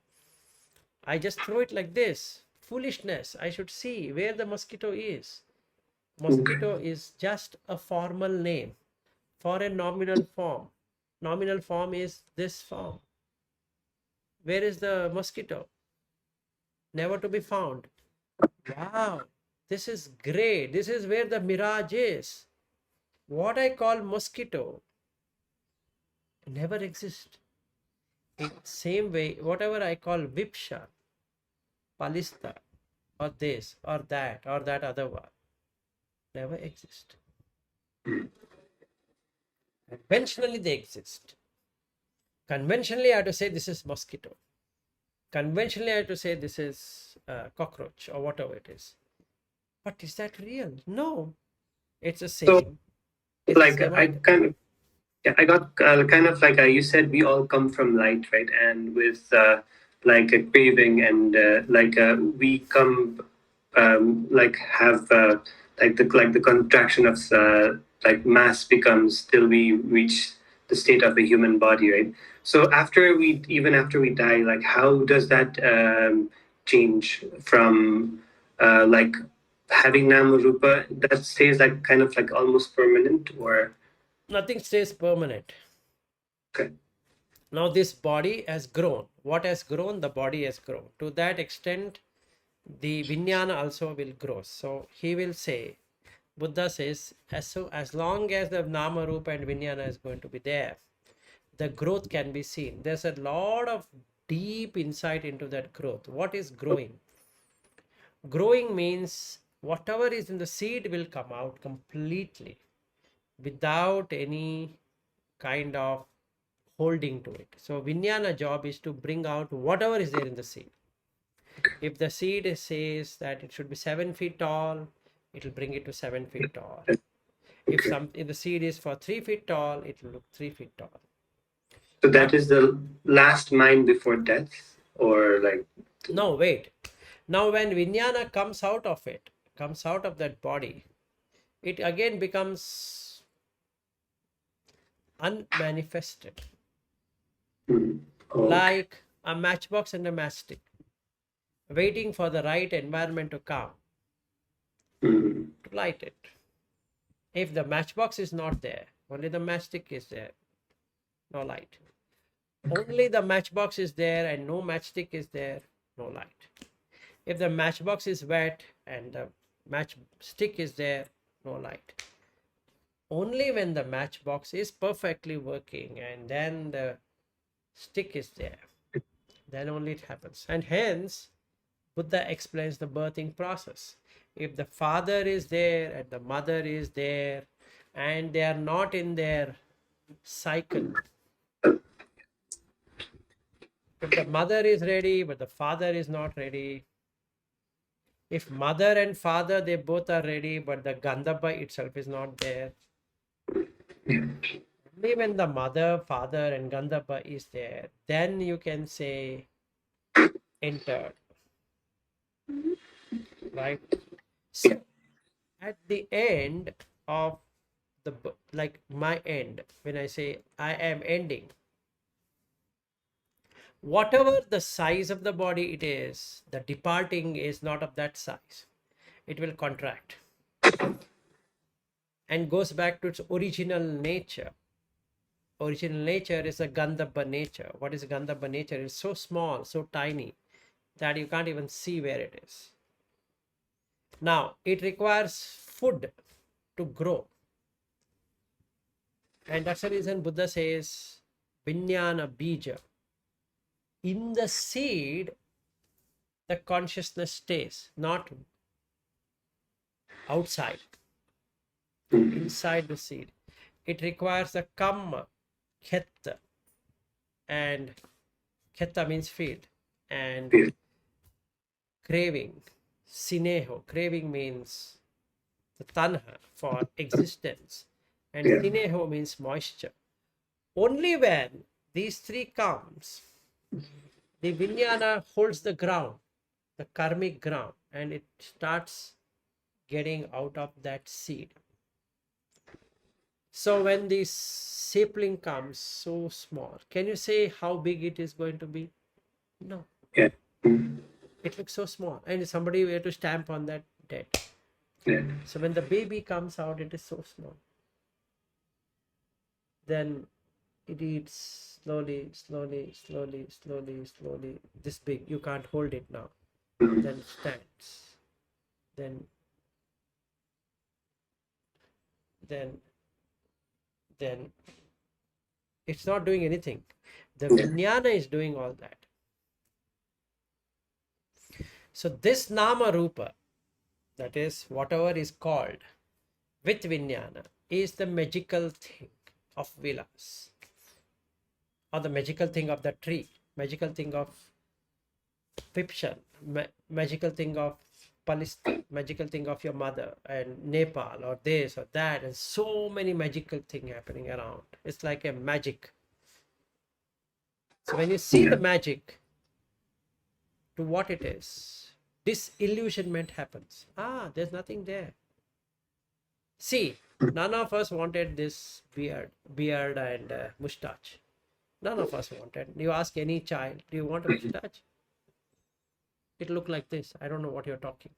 I just throw it like this. Foolishness. I should see where the mosquito is. Mosquito is just a formal name for a nominal form. Nominal form is this form. Where is the mosquito? Never to be found. Wow, this is great. This is where the mirage is. What I call mosquito never exists. In same way, whatever I call vipsha, palista, or this, or that other one, never exist. Conventionally, they exist. Conventionally, I have to say this is mosquito. Conventionally, I have to say this is cockroach or whatever it is. But is that real? No, it's the So, same. It's like, the same I item. kind of, yeah, I got kind of like you said, we all come from light, right? And with like a craving, and we come like have like the contraction of like mass becomes till we reach the state of a human body, right? So even after we die, like how does that change from like having nama rupa that stays like kind of like almost permanent, or Nothing stays permanent. okay. Now this body has grown. What has grown? The body has grown. To that extent, the vijnana also will grow. So he will say, Buddha says, as long as the nama, rupa and vijnana is going to be there, the growth can be seen. There's a lot of deep insight into that growth. What is growing? Growing means whatever is in the seed will come out completely without any kind of holding to it. So vijnana job is to bring out whatever is there in the seed. If the seed says that it should be 7 feet tall, it will bring it to 7 feet tall. Okay. If the seed is for 3 feet tall, it will look 3 feet tall. So that But is the last mind before death, or like no, wait. Now when vijnana comes out of it, comes out of that body, it again becomes unmanifested, okay. like a matchbox and a matchstick, waiting for the right environment to come Mm. to light it. If the matchbox is not there, only the matchstick is there, no light. Only the matchbox is there and no matchstick is there, no light. If the matchbox is wet and the matchstick is there, no light. Only when the matchbox is perfectly working and then the stick is there, then only it happens. And hence, Buddha explains the birthing process. If the father is there and the mother is there and they are not in their cycle, if the mother is ready but the father is not ready, if mother and father they both are ready but the gandhabba itself is not there, only when the mother, father and gandhabba is there, then you can say entered, right? So at the end of the like my end, when I say I am ending, whatever the size of the body it is, the departing is not of that size. It will contract and goes back to its original nature. Original nature is a gandhabba nature. What is gandhabba nature? It's so small, so tiny that you can't even see where it is. Now it requires food to grow, and that's the reason Buddha says vijnana bija. In the seed, the consciousness stays, not outside, inside the seed. It requires a kamma, khetta, and khetta means field, and Yeah. craving, sineho. Craving means the tanha for existence, and Yeah. sineho means moisture. Only when these three comes, the vijnana holds the ground, the karmic ground, and it starts getting out of that seed. So when the sapling comes so small, can you say how big it is going to be? No, Yeah. Mm. it looks so small, and somebody were to stamp on that dead. Yeah. So when the baby comes out, it is so small. Then it eats slowly, slowly, slowly, slowly, slowly. This big, you can't hold it now. Mm. Then stands. Then, then, then it's not doing anything. The Yeah. vijnana is doing all that. So this nama rupa, that is whatever is called with vijnana, is the magical thing of vilas, or the magical thing of the tree, magical thing of Pipshan, magical thing of Palestine, magical thing of your mother and Nepal or this or that, and so many magical thing happening around. It's like a magic. So when you see Yeah. the magic to what it is, disillusionment happens. Ah, there's nothing there. See, none of us wanted this beard and mustache. None of us wanted. You ask any child, do you want a mustache? It look like this. I don't know what you're talking.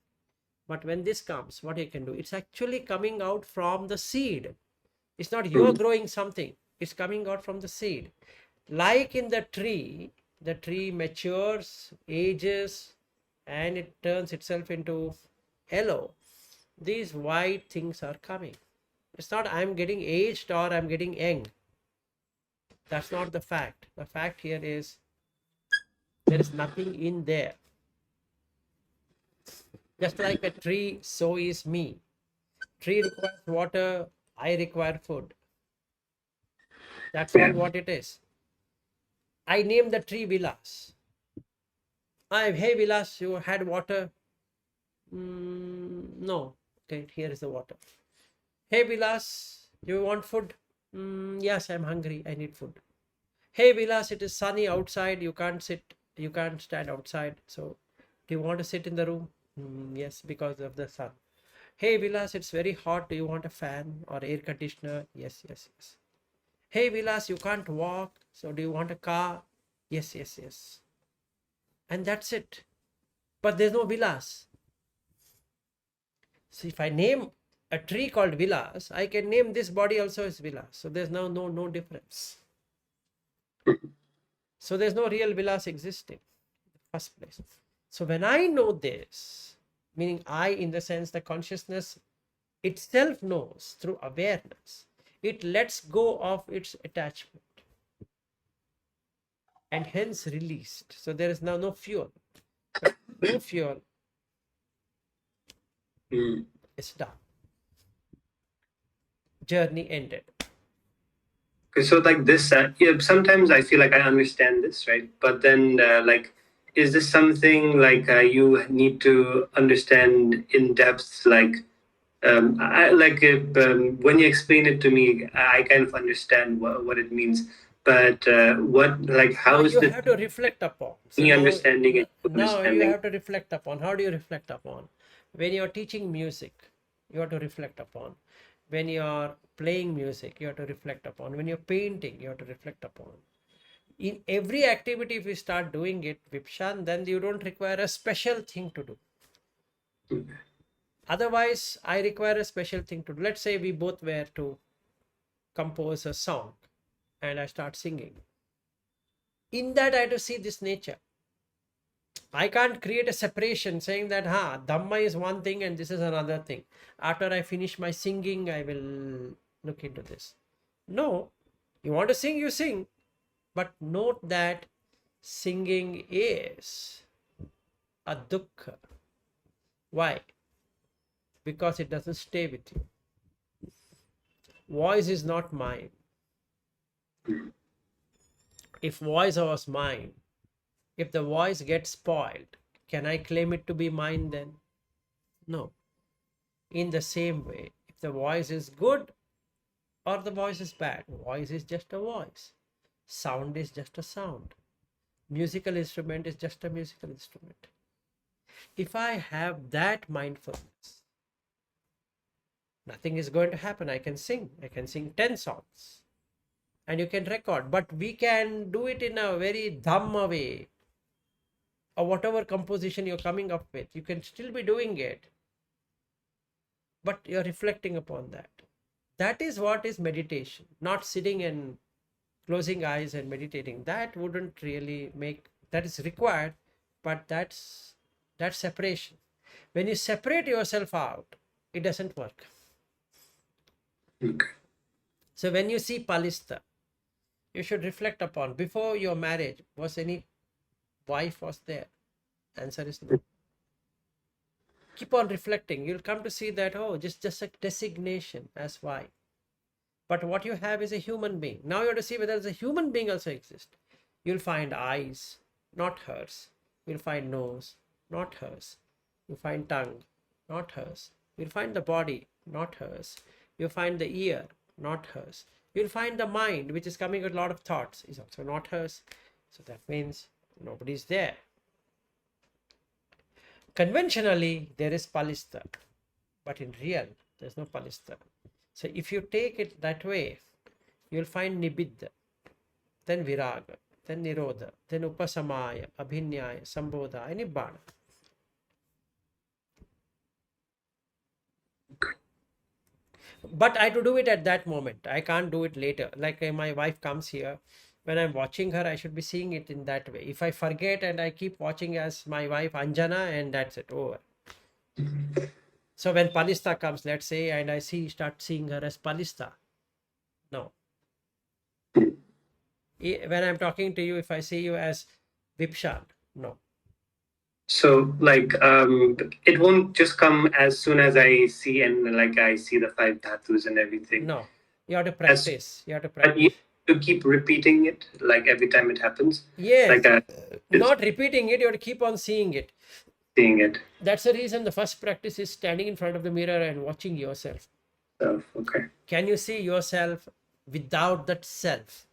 But when this comes, what you can do, it's actually coming out from the seed. It's not you're Mm. growing something, it's coming out from the seed. Like in the tree matures, ages, and it turns itself into yellow. These white things are coming. It's not I'm getting aged or I'm getting young. That's not the fact. The fact here is there is nothing in there. Just like a tree, so is me. Tree requires water, I require food. That's all Yeah. what it is. I named the tree Vilas. Hey Vilas, you had water? No. Okay, here is the water. Hey Vilas, you want food? Yes, I'm hungry. I need food. Hey Vilas, it is sunny outside. You can't stand outside. So, do you want to sit in the room? Yes, because of the sun. Hey Vilas, it's very hot. Do you want a fan or air conditioner? Yes, yes, yes. Hey Vilas, you can't walk. So, do you want a car? Yes, yes, yes. And that's it. But there's no Vilas. So if I name a tree called Vilas, I can name this body also as Vilas. So there's now no difference. So there's no real Vilas existing in the first place. So when I know this, meaning I in the sense the consciousness itself knows through awareness, it lets go of its attachment and hence released. So there is now no fuel. No fuel, Mm. it's done. Journey ended. Okay, so like this, yeah, sometimes I feel like I understand this, right? But then, like, is this something like you need to understand in depth? Like, when you explain it to me, I kind of understand what it means. But Now how is you the have to reflect upon. So me understanding and now you understanding? have to reflect upon. How do you reflect upon? When you're teaching music, you have to reflect upon. When you're playing music, you have to reflect upon. When you're painting, you have to reflect upon. In every activity, if you start doing it, Vipshan, then you don't require a special thing to do. Otherwise, I require a special thing to do. Let's say we both were to compose a song and I start singing. In that, I have to see this nature. I can't create a separation saying that Dhamma is one thing and this is another thing. After I finish my singing, I will look into this. No, you want to sing, you sing. But note that singing is a dukkha. Why? Because it doesn't stay with you. Voice is not mine. If voice was mine, if the voice gets spoiled, can I claim it to be mine then? No. In the same way, if the voice is good or the voice is bad, voice is just a voice, sound is just a sound, musical instrument is just a musical instrument. If I have that mindfulness, nothing is going to happen. I can sing 10 songs and you can record, but we can do it in a very Dhamma way, or whatever composition you're coming up with, you can still be doing it, but you're reflecting upon that. That is what is meditation, not sitting and closing eyes and meditating. That wouldn't really make, that is required, but that's separation. When you separate yourself out, it doesn't work. Okay. So when you see Palista, you should reflect upon, before your marriage, was any wife was there? Answer is no. Keep on reflecting. You'll come to see that, oh, just a designation as wife. But what you have is a human being. Now you have to see whether a human being also exists. You'll find eyes, not hers. You'll find nose, not hers. You'll find tongue, not hers. You'll find the body, not hers. You'll find the ear, not hers. You'll find the mind, which is coming with a lot of thoughts, is also not hers. So that means nobody's there. Conventionally, there is Palista, but in real, there's no Palista. So if you take it that way, you'll find Nibbidha, then Viraga, then Nirodha, then Upasamaya, Abhinyaya, Sambodha, and Nibbana. But I have to do it at that moment. I can't do it later. Like my wife comes here, when I'm watching her, I should be seeing it in that way. If I forget and I keep watching as my wife Anjana, and that's it, over. So when Palista comes, let's say, and I start seeing her as Palista, no. When I'm talking to you, if I see you as Vipshan, no. So like it won't just come as soon as I see, and like I see the five dhatus and everything. No, you have to As practice. You have to but you practice. have to keep repeating it like every time it happens. Yes, Like it's not repeating it, you have to keep on seeing it. seeing it. That's the reason the first practice is standing in front of the mirror and watching yourself. So okay. Can you see yourself without that self?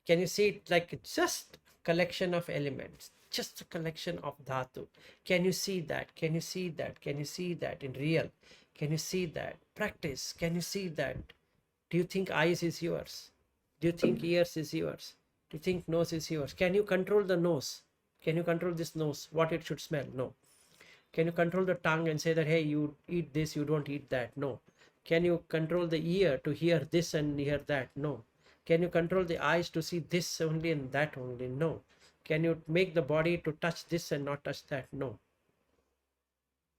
Can you see it like just collection of elements, just a collection of dhatu? Can you see that? Can you see that? Can you see that in real? Can you see that? Practice. Can you see that? Do you think eyes is yours? Do you think ears is yours? Do you think nose is yours? Can you control the nose? Can you control this nose? What it should smell? No. Can you control the tongue and say that, hey, you eat this, you don't eat that? No. Can you control the ear to hear this and hear that? No. Can you control the eyes to see this only and that only? No. Can you make the body to touch this and not touch that? No.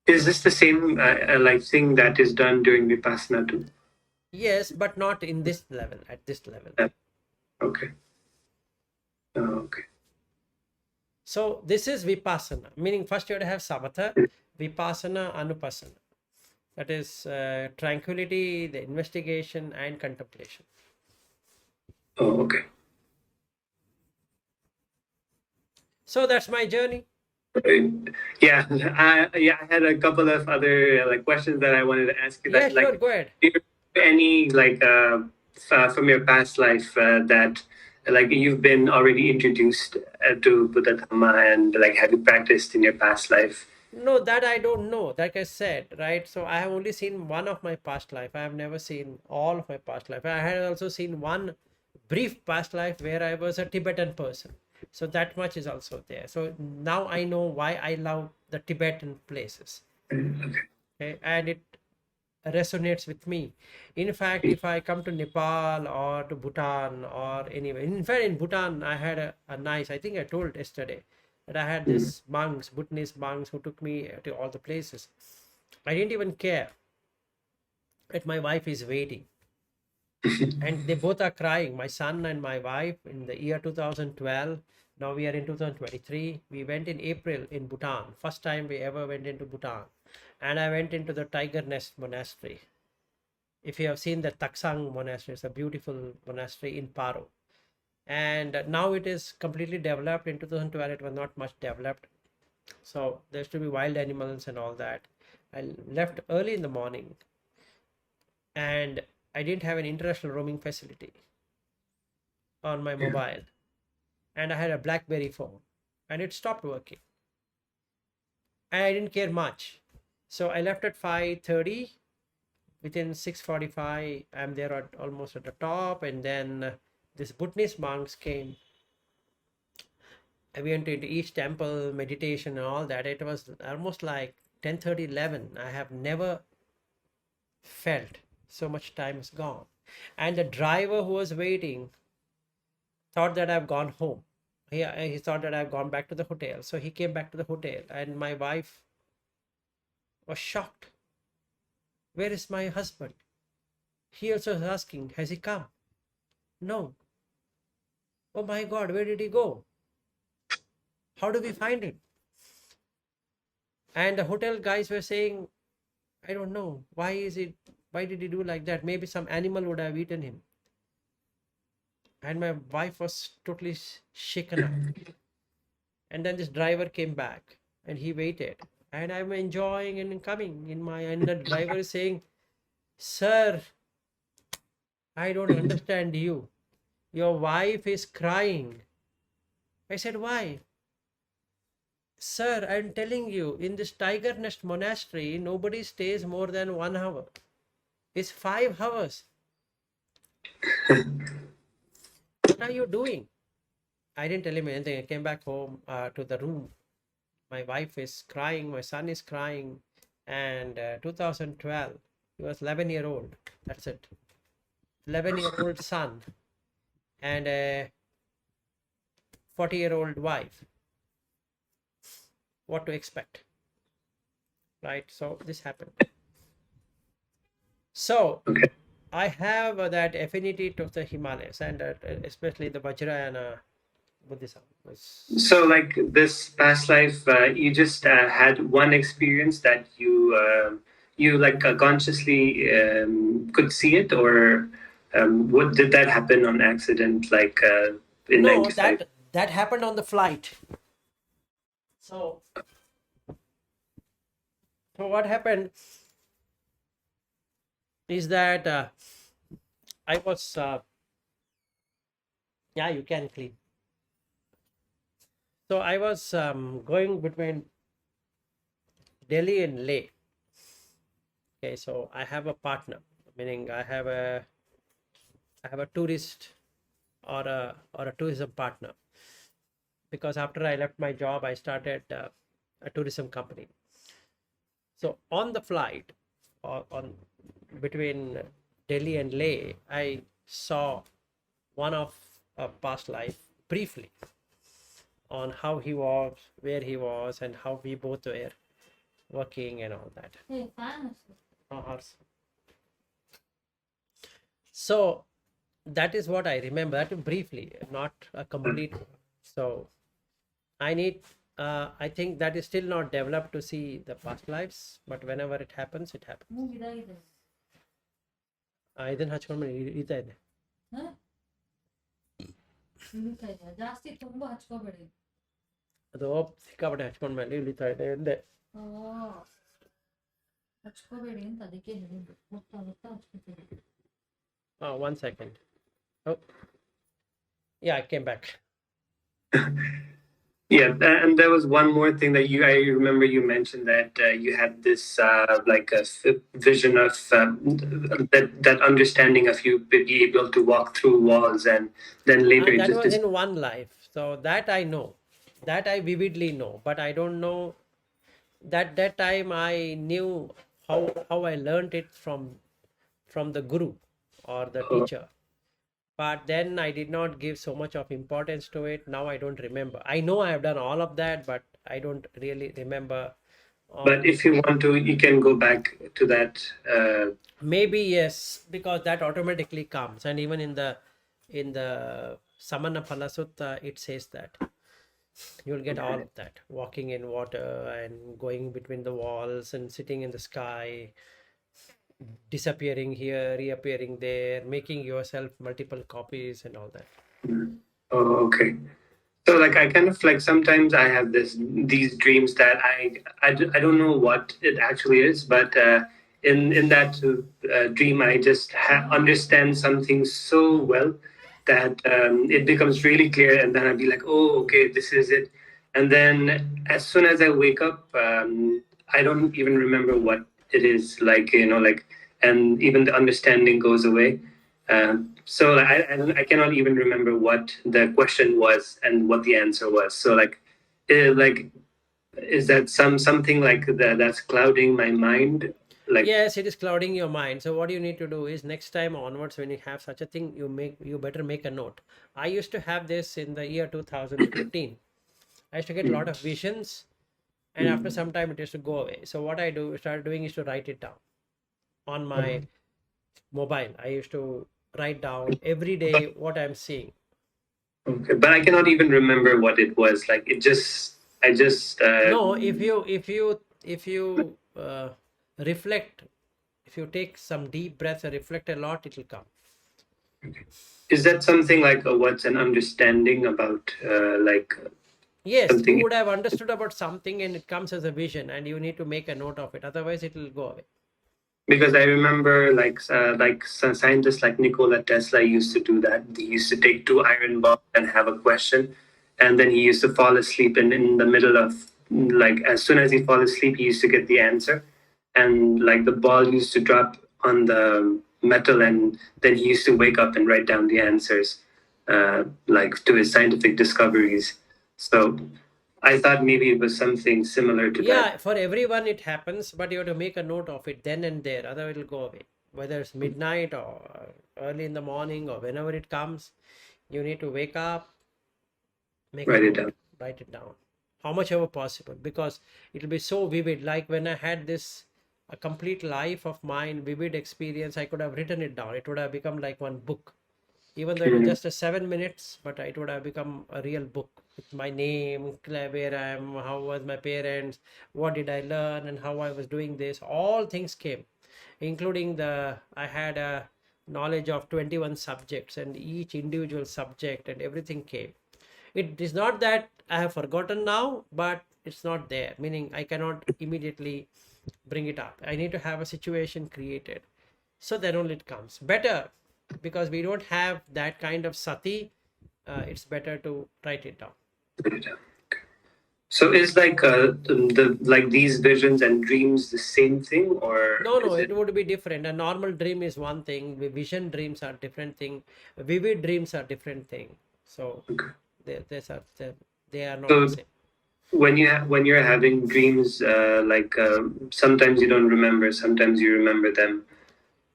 Is this the same like thing that is done during Vipassana too? Yes, but not in this level, at this level. Okay. Okay. So this is Vipassana, meaning first you have to have Samatha, Vipassana, Anupassana. That is tranquility, the investigation, and contemplation. Oh, okay. So that's my journey. Yeah, I had a couple of other like questions that I wanted to ask you. Yeah, That sure, like, go ahead. do you have any like from your past life that like you've been already introduced to Buddha Dhamma, and like have you practiced in your past life? No, that I don't know. Like I said, right? So I have only seen one of my past life. I have never seen all of my past life. I had also seen one brief past life where I was a Tibetan person. So that much is also there. So now I know why I love the Tibetan places. Okay. Okay? And it resonates with me. In fact, if I come to Nepal or to Bhutan or anywhere, in fact, in Bhutan, I had a nice, I think I told yesterday that I had this monks, Bhutanese monks who took me to all the places. I didn't even care that my wife is waiting. And they both are crying, my son and my wife, in the year 2012. Now we are in 2023. We went in April in Bhutan. First time we ever went into Bhutan. And I went into the Tiger Nest Monastery. If you have seen the Taksang Monastery, it's a beautiful monastery in Paro. And now it is completely developed. In 2012, it was not much developed. So there's to be wild animals and all that. I left early in the morning, and I didn't have an international roaming facility on my Yeah. mobile, and I had a BlackBerry phone, and it stopped working, and I didn't care much. So I left at 5:30. Within 6:45, I'm there at almost at the top, and then this Buddhist monks came. I went into each temple, meditation and all that. It was almost like 10:30, 11. I have never felt so much time is gone. And the driver who was waiting thought that I've gone home. He thought that I've gone back to the hotel. So he came back to the hotel, and my wife was shocked. Where is my husband? He also was asking, has he come? No. Oh my God, where did he go? How do we find him? And the hotel guys were saying, I don't know. Why did he do like that? Maybe some animal would have eaten him. And my wife was totally shaken up. And then this driver came back, and he waited. And I'm enjoying and coming in my, and the driver is saying, Sir, I don't understand you. Your wife is crying. I said, why? Sir, I'm telling you, in this Tiger Nest monastery, nobody stays more than 1 hour. It's 5 hours. What are you doing? I didn't tell him anything. I came back home to the room. My wife is crying. My son is crying. And 2012, he was 11-year-old. That's it. 11-year-old son and a 40-year-old wife. What to expect? Right? So this happened. So Okay. I have that affinity to the Himalayas, and especially the Vajrayana Buddhism. So, like this past life, you just had one experience that you like consciously could see it, or what did that happen on accident? Like in No, '95. that happened on the flight. So what happened is that I was yeah, you can clean. So I was going between Delhi and Leh. Okay, so I have a partner, meaning I have a tourist or a tourism partner, because after I left my job, I started a tourism company. So on the flight, or on between Delhi and Leh, I saw one of a past life briefly on how he was, where he was, and how we both were working and all that. So that is what I remember, that briefly, not a complete. So I need, I think that is still not developed to see the past lives, but whenever it happens, it happens. ಇದನ್ನ ಹಚ್ಕೊಂಡ್ ಇಳಿತಾ ಇದೆ. ಜಾಸ್ತಿ ತುಂಬಾ ಹಚ್ಕೋಬೇಡಿ. ಅದು ಸಿಕ್ಕಾಪಟ್ಟೆ ಹಚ್ಕೊಂಡ್ಮೇಲೆ ಇಳಿತಾ ಇದೆ ಎಂದೆ. ಹಚ್ಕೋಬೇಡಿ ಅಂತ ಅದಕ್ಕೆ ಹೇಳಿದ್ದು. ಮುತ್ತಾ ಹಚ್ಕೋತೀವಿ. 1 second. Oh, yeah, I came back. Yeah, and there was one more thing that I remember you mentioned that you had this like a vision of that understanding of you be able to walk through walls, and then later it That just was in one life, so that I know, that I vividly know, but I don't know that time I knew how I learned it from the guru or the teacher, but then I did not give so much of importance to it. Now I don't remember. I know I have done all of that, but I don't really remember. But if you want to, you can go back to that. Maybe yes, because that automatically comes, and even in the Samana Phala Sutta, it says that you'll get all of that, walking in water and going between the walls and sitting in the sky, disappearing here, reappearing there, making yourself multiple copies and all that. Oh, okay. So like I kind of like sometimes I have these dreams that I don't know what it actually is, but in that dream I just understand something so well that it becomes really clear, and then I'd be like, oh, okay, this is it. And then as soon as I wake up, I don't even remember what it is, like, like, and even the understanding goes away. So like, I cannot even remember what the question was and what the answer was. So like, is that something like that's clouding my mind? Like, Yes, it is clouding your mind. So what you need to do is next time onwards when you have such a thing, you better make a note. I used to have this in the year 2015. I used to get a lot of visions, and after some time it used to go away. So what I started doing is to write it down on my mobile. I used to write down every day what I'm seeing. okay, but I cannot even remember what it was. Like it just, I just. No, if you reflect, if you take some deep breaths and reflect a lot, it will come. Is that something like what's an understanding about like Yes, you something? would have understood about something and it comes as a vision, and you need to make a note of it. Otherwise, it will go away. Because I remember like some scientists like Nikola Tesla used to do that. He used to take two iron balls and have a question, and then he used to fall asleep. And in the middle of like as soon as he fall asleep, he used to get the answer, and like the ball used to drop on the metal, and then he used to wake up and write down the answers, like to his scientific discoveries. So I thought maybe it was something similar to that. Yeah, for everyone it happens, but you have to make a note of it then and there, otherwise it will go away. Whether it's midnight or early in the morning or whenever it comes, you need to wake up, make a Write it note, down. write it down, how much ever possible, because it will be so vivid. Like when I had this a complete life of mine, vivid experience, I could have written it down. It would have become like one book, even though it was Mm, just a 7 minutes, but it would have become a real book with my name, where I am, how was my parents, what did I learn, and how I was doing this. All things came, including I had a knowledge of 21 subjects, and each individual subject and everything came. It is not that I have forgotten now, but it's not there, meaning I cannot immediately bring it up. I need to have a situation created, so then only it comes better, because we don't have that kind of sati. It's better to write it down. write it down. So is like the like these visions and dreams the same thing, or No, is it it would be different. A normal dream is one thing, vision dreams are different thing, vivid dreams are different thing. So okay? they are not the So same. when when you're having dreams, like sometimes you don't remember, sometimes you remember them.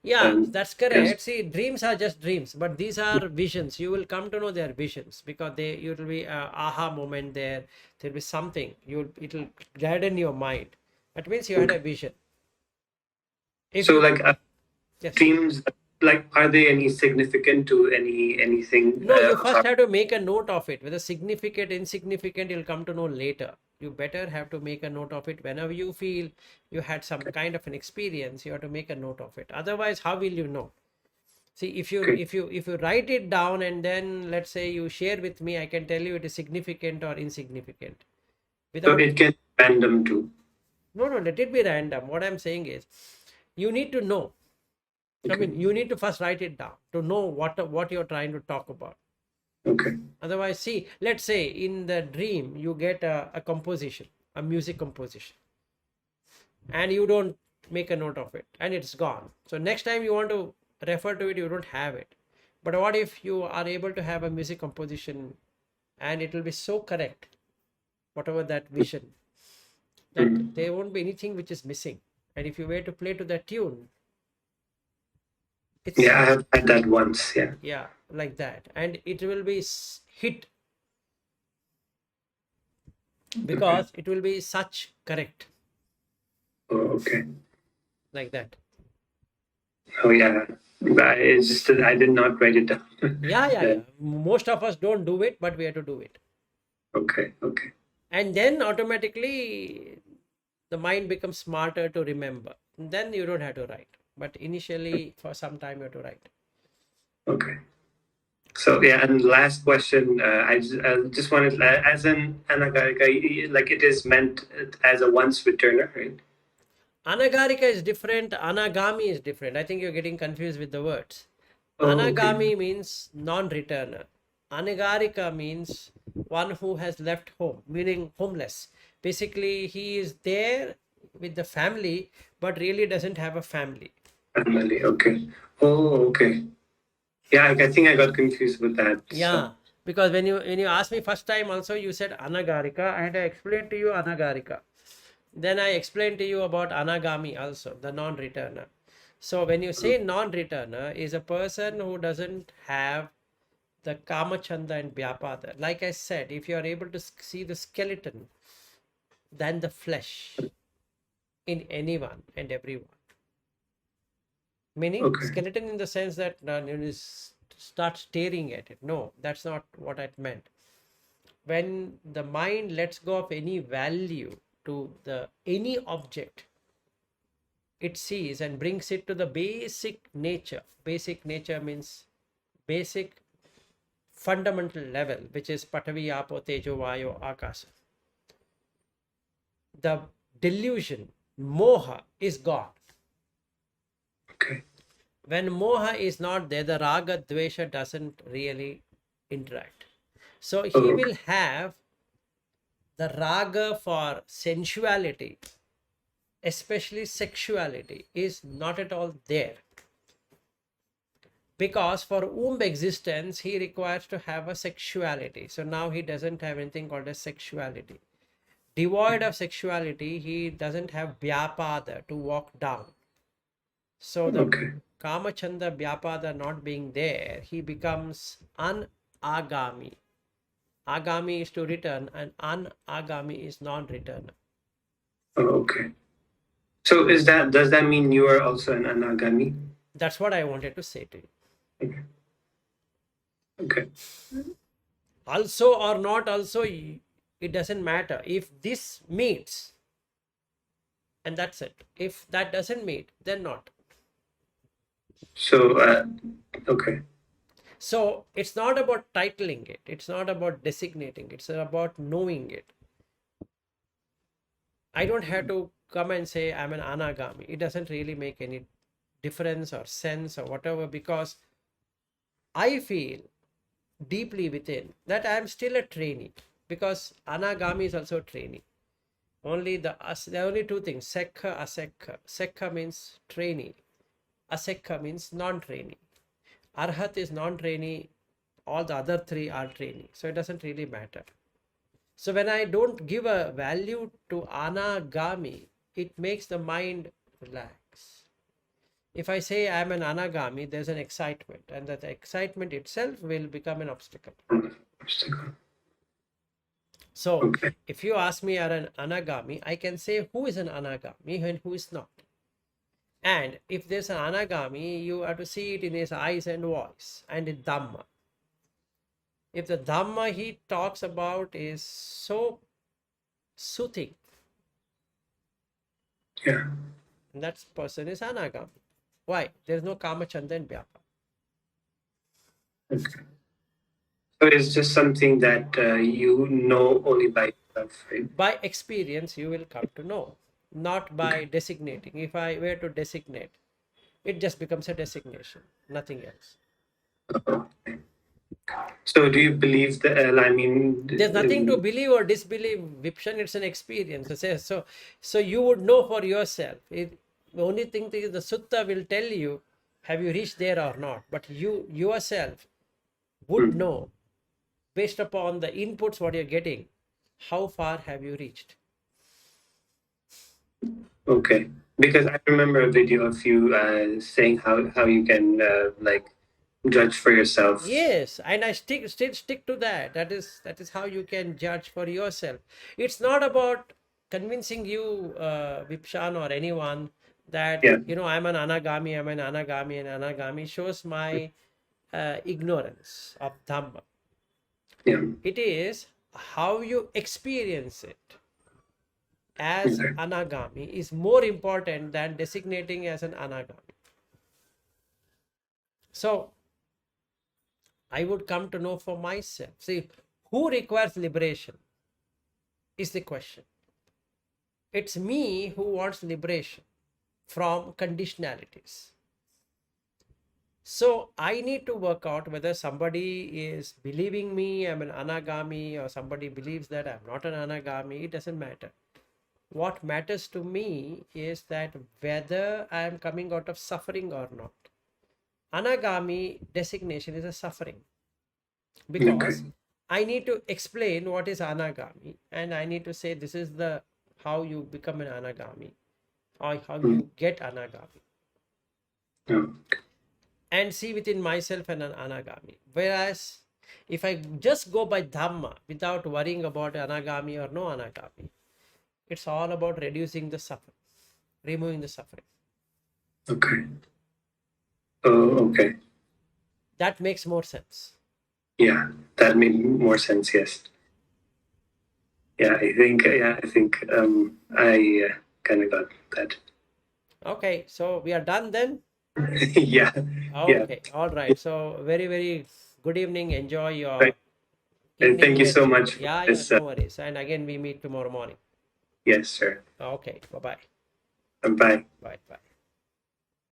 Yeah, that's Yes. correct. See, dreams are just dreams, but these are visions. You will come to know they are visions, because you will be a aha moment there. There'll be something it'll gladden your mind. That means you had Okay. a vision. If So you like Yes. dreams, like are they any significant to anything No, you of first our? have to make a note of it. Whether significant, insignificant, you'll come to know later. You better have to make a note of it whenever you feel you had some kind of an experience. You have to make a note of it. Otherwise, how will you know? See, Okay. if you write it down and then let's say you share with me, I can tell you it is significant or insignificant. So Without it can be random too. No, let it be random. What I'm saying is, you need to know. I Okay. mean, you need to first write it down to know what you're trying to talk about. Okay. Otherwise, see, let's say in the dream you get a composition, a music composition, and you don't make a note of it, and it's gone. So next time you want to refer to it, you don't have it. But what if you are able to have a music composition, and it will be so correct, whatever that vision, that Mm. there won't be anything which is missing. And if you were to play to that tune, it's Yeah, I have had that once. Yeah. yeah, like that, and it will be hit, Okay. because it will be such correct, Oh, okay. like that. Oh yeah. It's just that I did not write it down. Yeah. Yeah. Most of us don't do it, but we have to do it. Okay. Okay. And then automatically the mind becomes smarter to remember. Then you don't have to write. But initially, for some time, you have to write. Okay. So yeah, and last question. I just wanted, as an anagarika, like it is meant as a once returner, right? Anagarika is different, anagami is different. I think you're getting confused with the words. Oh, okay. Anagami means non-returner. Anagarika means one who has left home, meaning homeless. Basically, he is there with the family, but really doesn't have a family. Family. Okay. Oh, okay. Yeah, I think I got confused with that. Yeah, So because when you asked me first time also, you said anagarika, and I explained to you anagarika. Then I explained to you about anagami also, the non-returner. So when you say non-returner is a person who doesn't have the kamachanda and vyapada. Like I said, if you are able to see the skeleton than the flesh in anyone and everyone, meaning okay. skeleton in the sense that you start staring at it. No, that's not what I meant. When the mind lets go of any value to the any object it sees and brings it to the basic nature. Basic nature means basic fundamental level, which is patavi, apo, tejo, vayo, akasa. The delusion, moha, is gone. Okay. When moha is not there, the raga, dvesha doesn't really interact. So Oh, he okay. will have the raga for sensuality, especially sexuality, is not at all there. Because for womb existence, he requires to have a sexuality. So now he doesn't have anything called as sexuality. Devoid of sexuality, he doesn't have vyapada to walk down. So the Okay. kamachanda vyapada not being there, he becomes anagami. Agami is to return and anagami is non-returner. Oh, okay. So does that mean you are also an anagami? That's what I wanted to say to you. Okay. Okay. Also or not also, it doesn't matter. If this meets, and that's it. If that doesn't meet, then not. So okay. So it's not about titling it, it's not about designating, it's about knowing it. I don't have to come and say I'm an anagami. It doesn't really make any difference or sense or whatever, because I feel deeply within that I am still a trainee, because anagami is also a trainee. Only there are only two things: sekha, asekha. Sekha means trainee, asekha means non-trainee. Arhat is non-trainee, all the other three are trainee. So it doesn't really matter. So when I don't give a value to anagami, it makes the mind relax. If I say I'm an anagami, there's an excitement, and that excitement itself will become an obstacle. So Okay. if you ask me, are an anagami, I can say who is an anagami and who is not. And if there's an anagami, you have to see it in his eyes and voice and in Dhamma. If the Dhamma he talks about is so soothing, Yeah. that person is anagami. Why? There's no kama, chanda and vyapa. Okay. So it's just something that you know only by yourself, right? By experience, you will come to know, not by designating. If I were to designate, it just becomes a designation, nothing else. Okay. So do you believe that? I mean, There's nothing to believe or disbelieve. Vipshan, it's an experience. So you would know for yourself. The only thing is the sutta will tell you, have you reached there or not? But you yourself would know, based upon the inputs what you're getting, how far have you reached. Okay, because I remember a video of you saying how you can like judge for yourself. Yes, and I still stick to that. That is how you can judge for yourself. It's not about convincing you, Vipshan or anyone, that Yeah. I'm an anagami, and anagami shows my ignorance of Dhamma. Yeah. It is how you experience it as Okay. anagami is more important than designating as an anagami. So I would come to know for myself. See, who requires liberation is the question. It's me who wants liberation from conditionalities. So I need to work out whether somebody is believing me I'm an anagami or somebody believes that I'm not an anagami. It doesn't matter. What matters to me is that whether I am coming out of suffering or not. Anagami designation is a suffering, because Okay. I need to explain what is anagami, and I need to say this is the how you become an anagami or how you get anagami, Oh, and see within myself an anagami. Whereas if I just go by Dhamma without worrying about anagami or no anagami, it's all about reducing the suffering, removing the suffering. okay. Oh, okay. That makes more sense. Yeah, that made more sense. Yes. Yeah, I think. Yeah, I think. I kind of got that. Okay, so we are done then. Yeah. Yeah. Okay, all right. So very, very good evening. Enjoy your Right. And evening thank you so lecture. much for Yeah, yeah, this. no worries. And again, we meet tomorrow morning. Yes, sir. Okay, bye-bye. Bye. Bye, bye.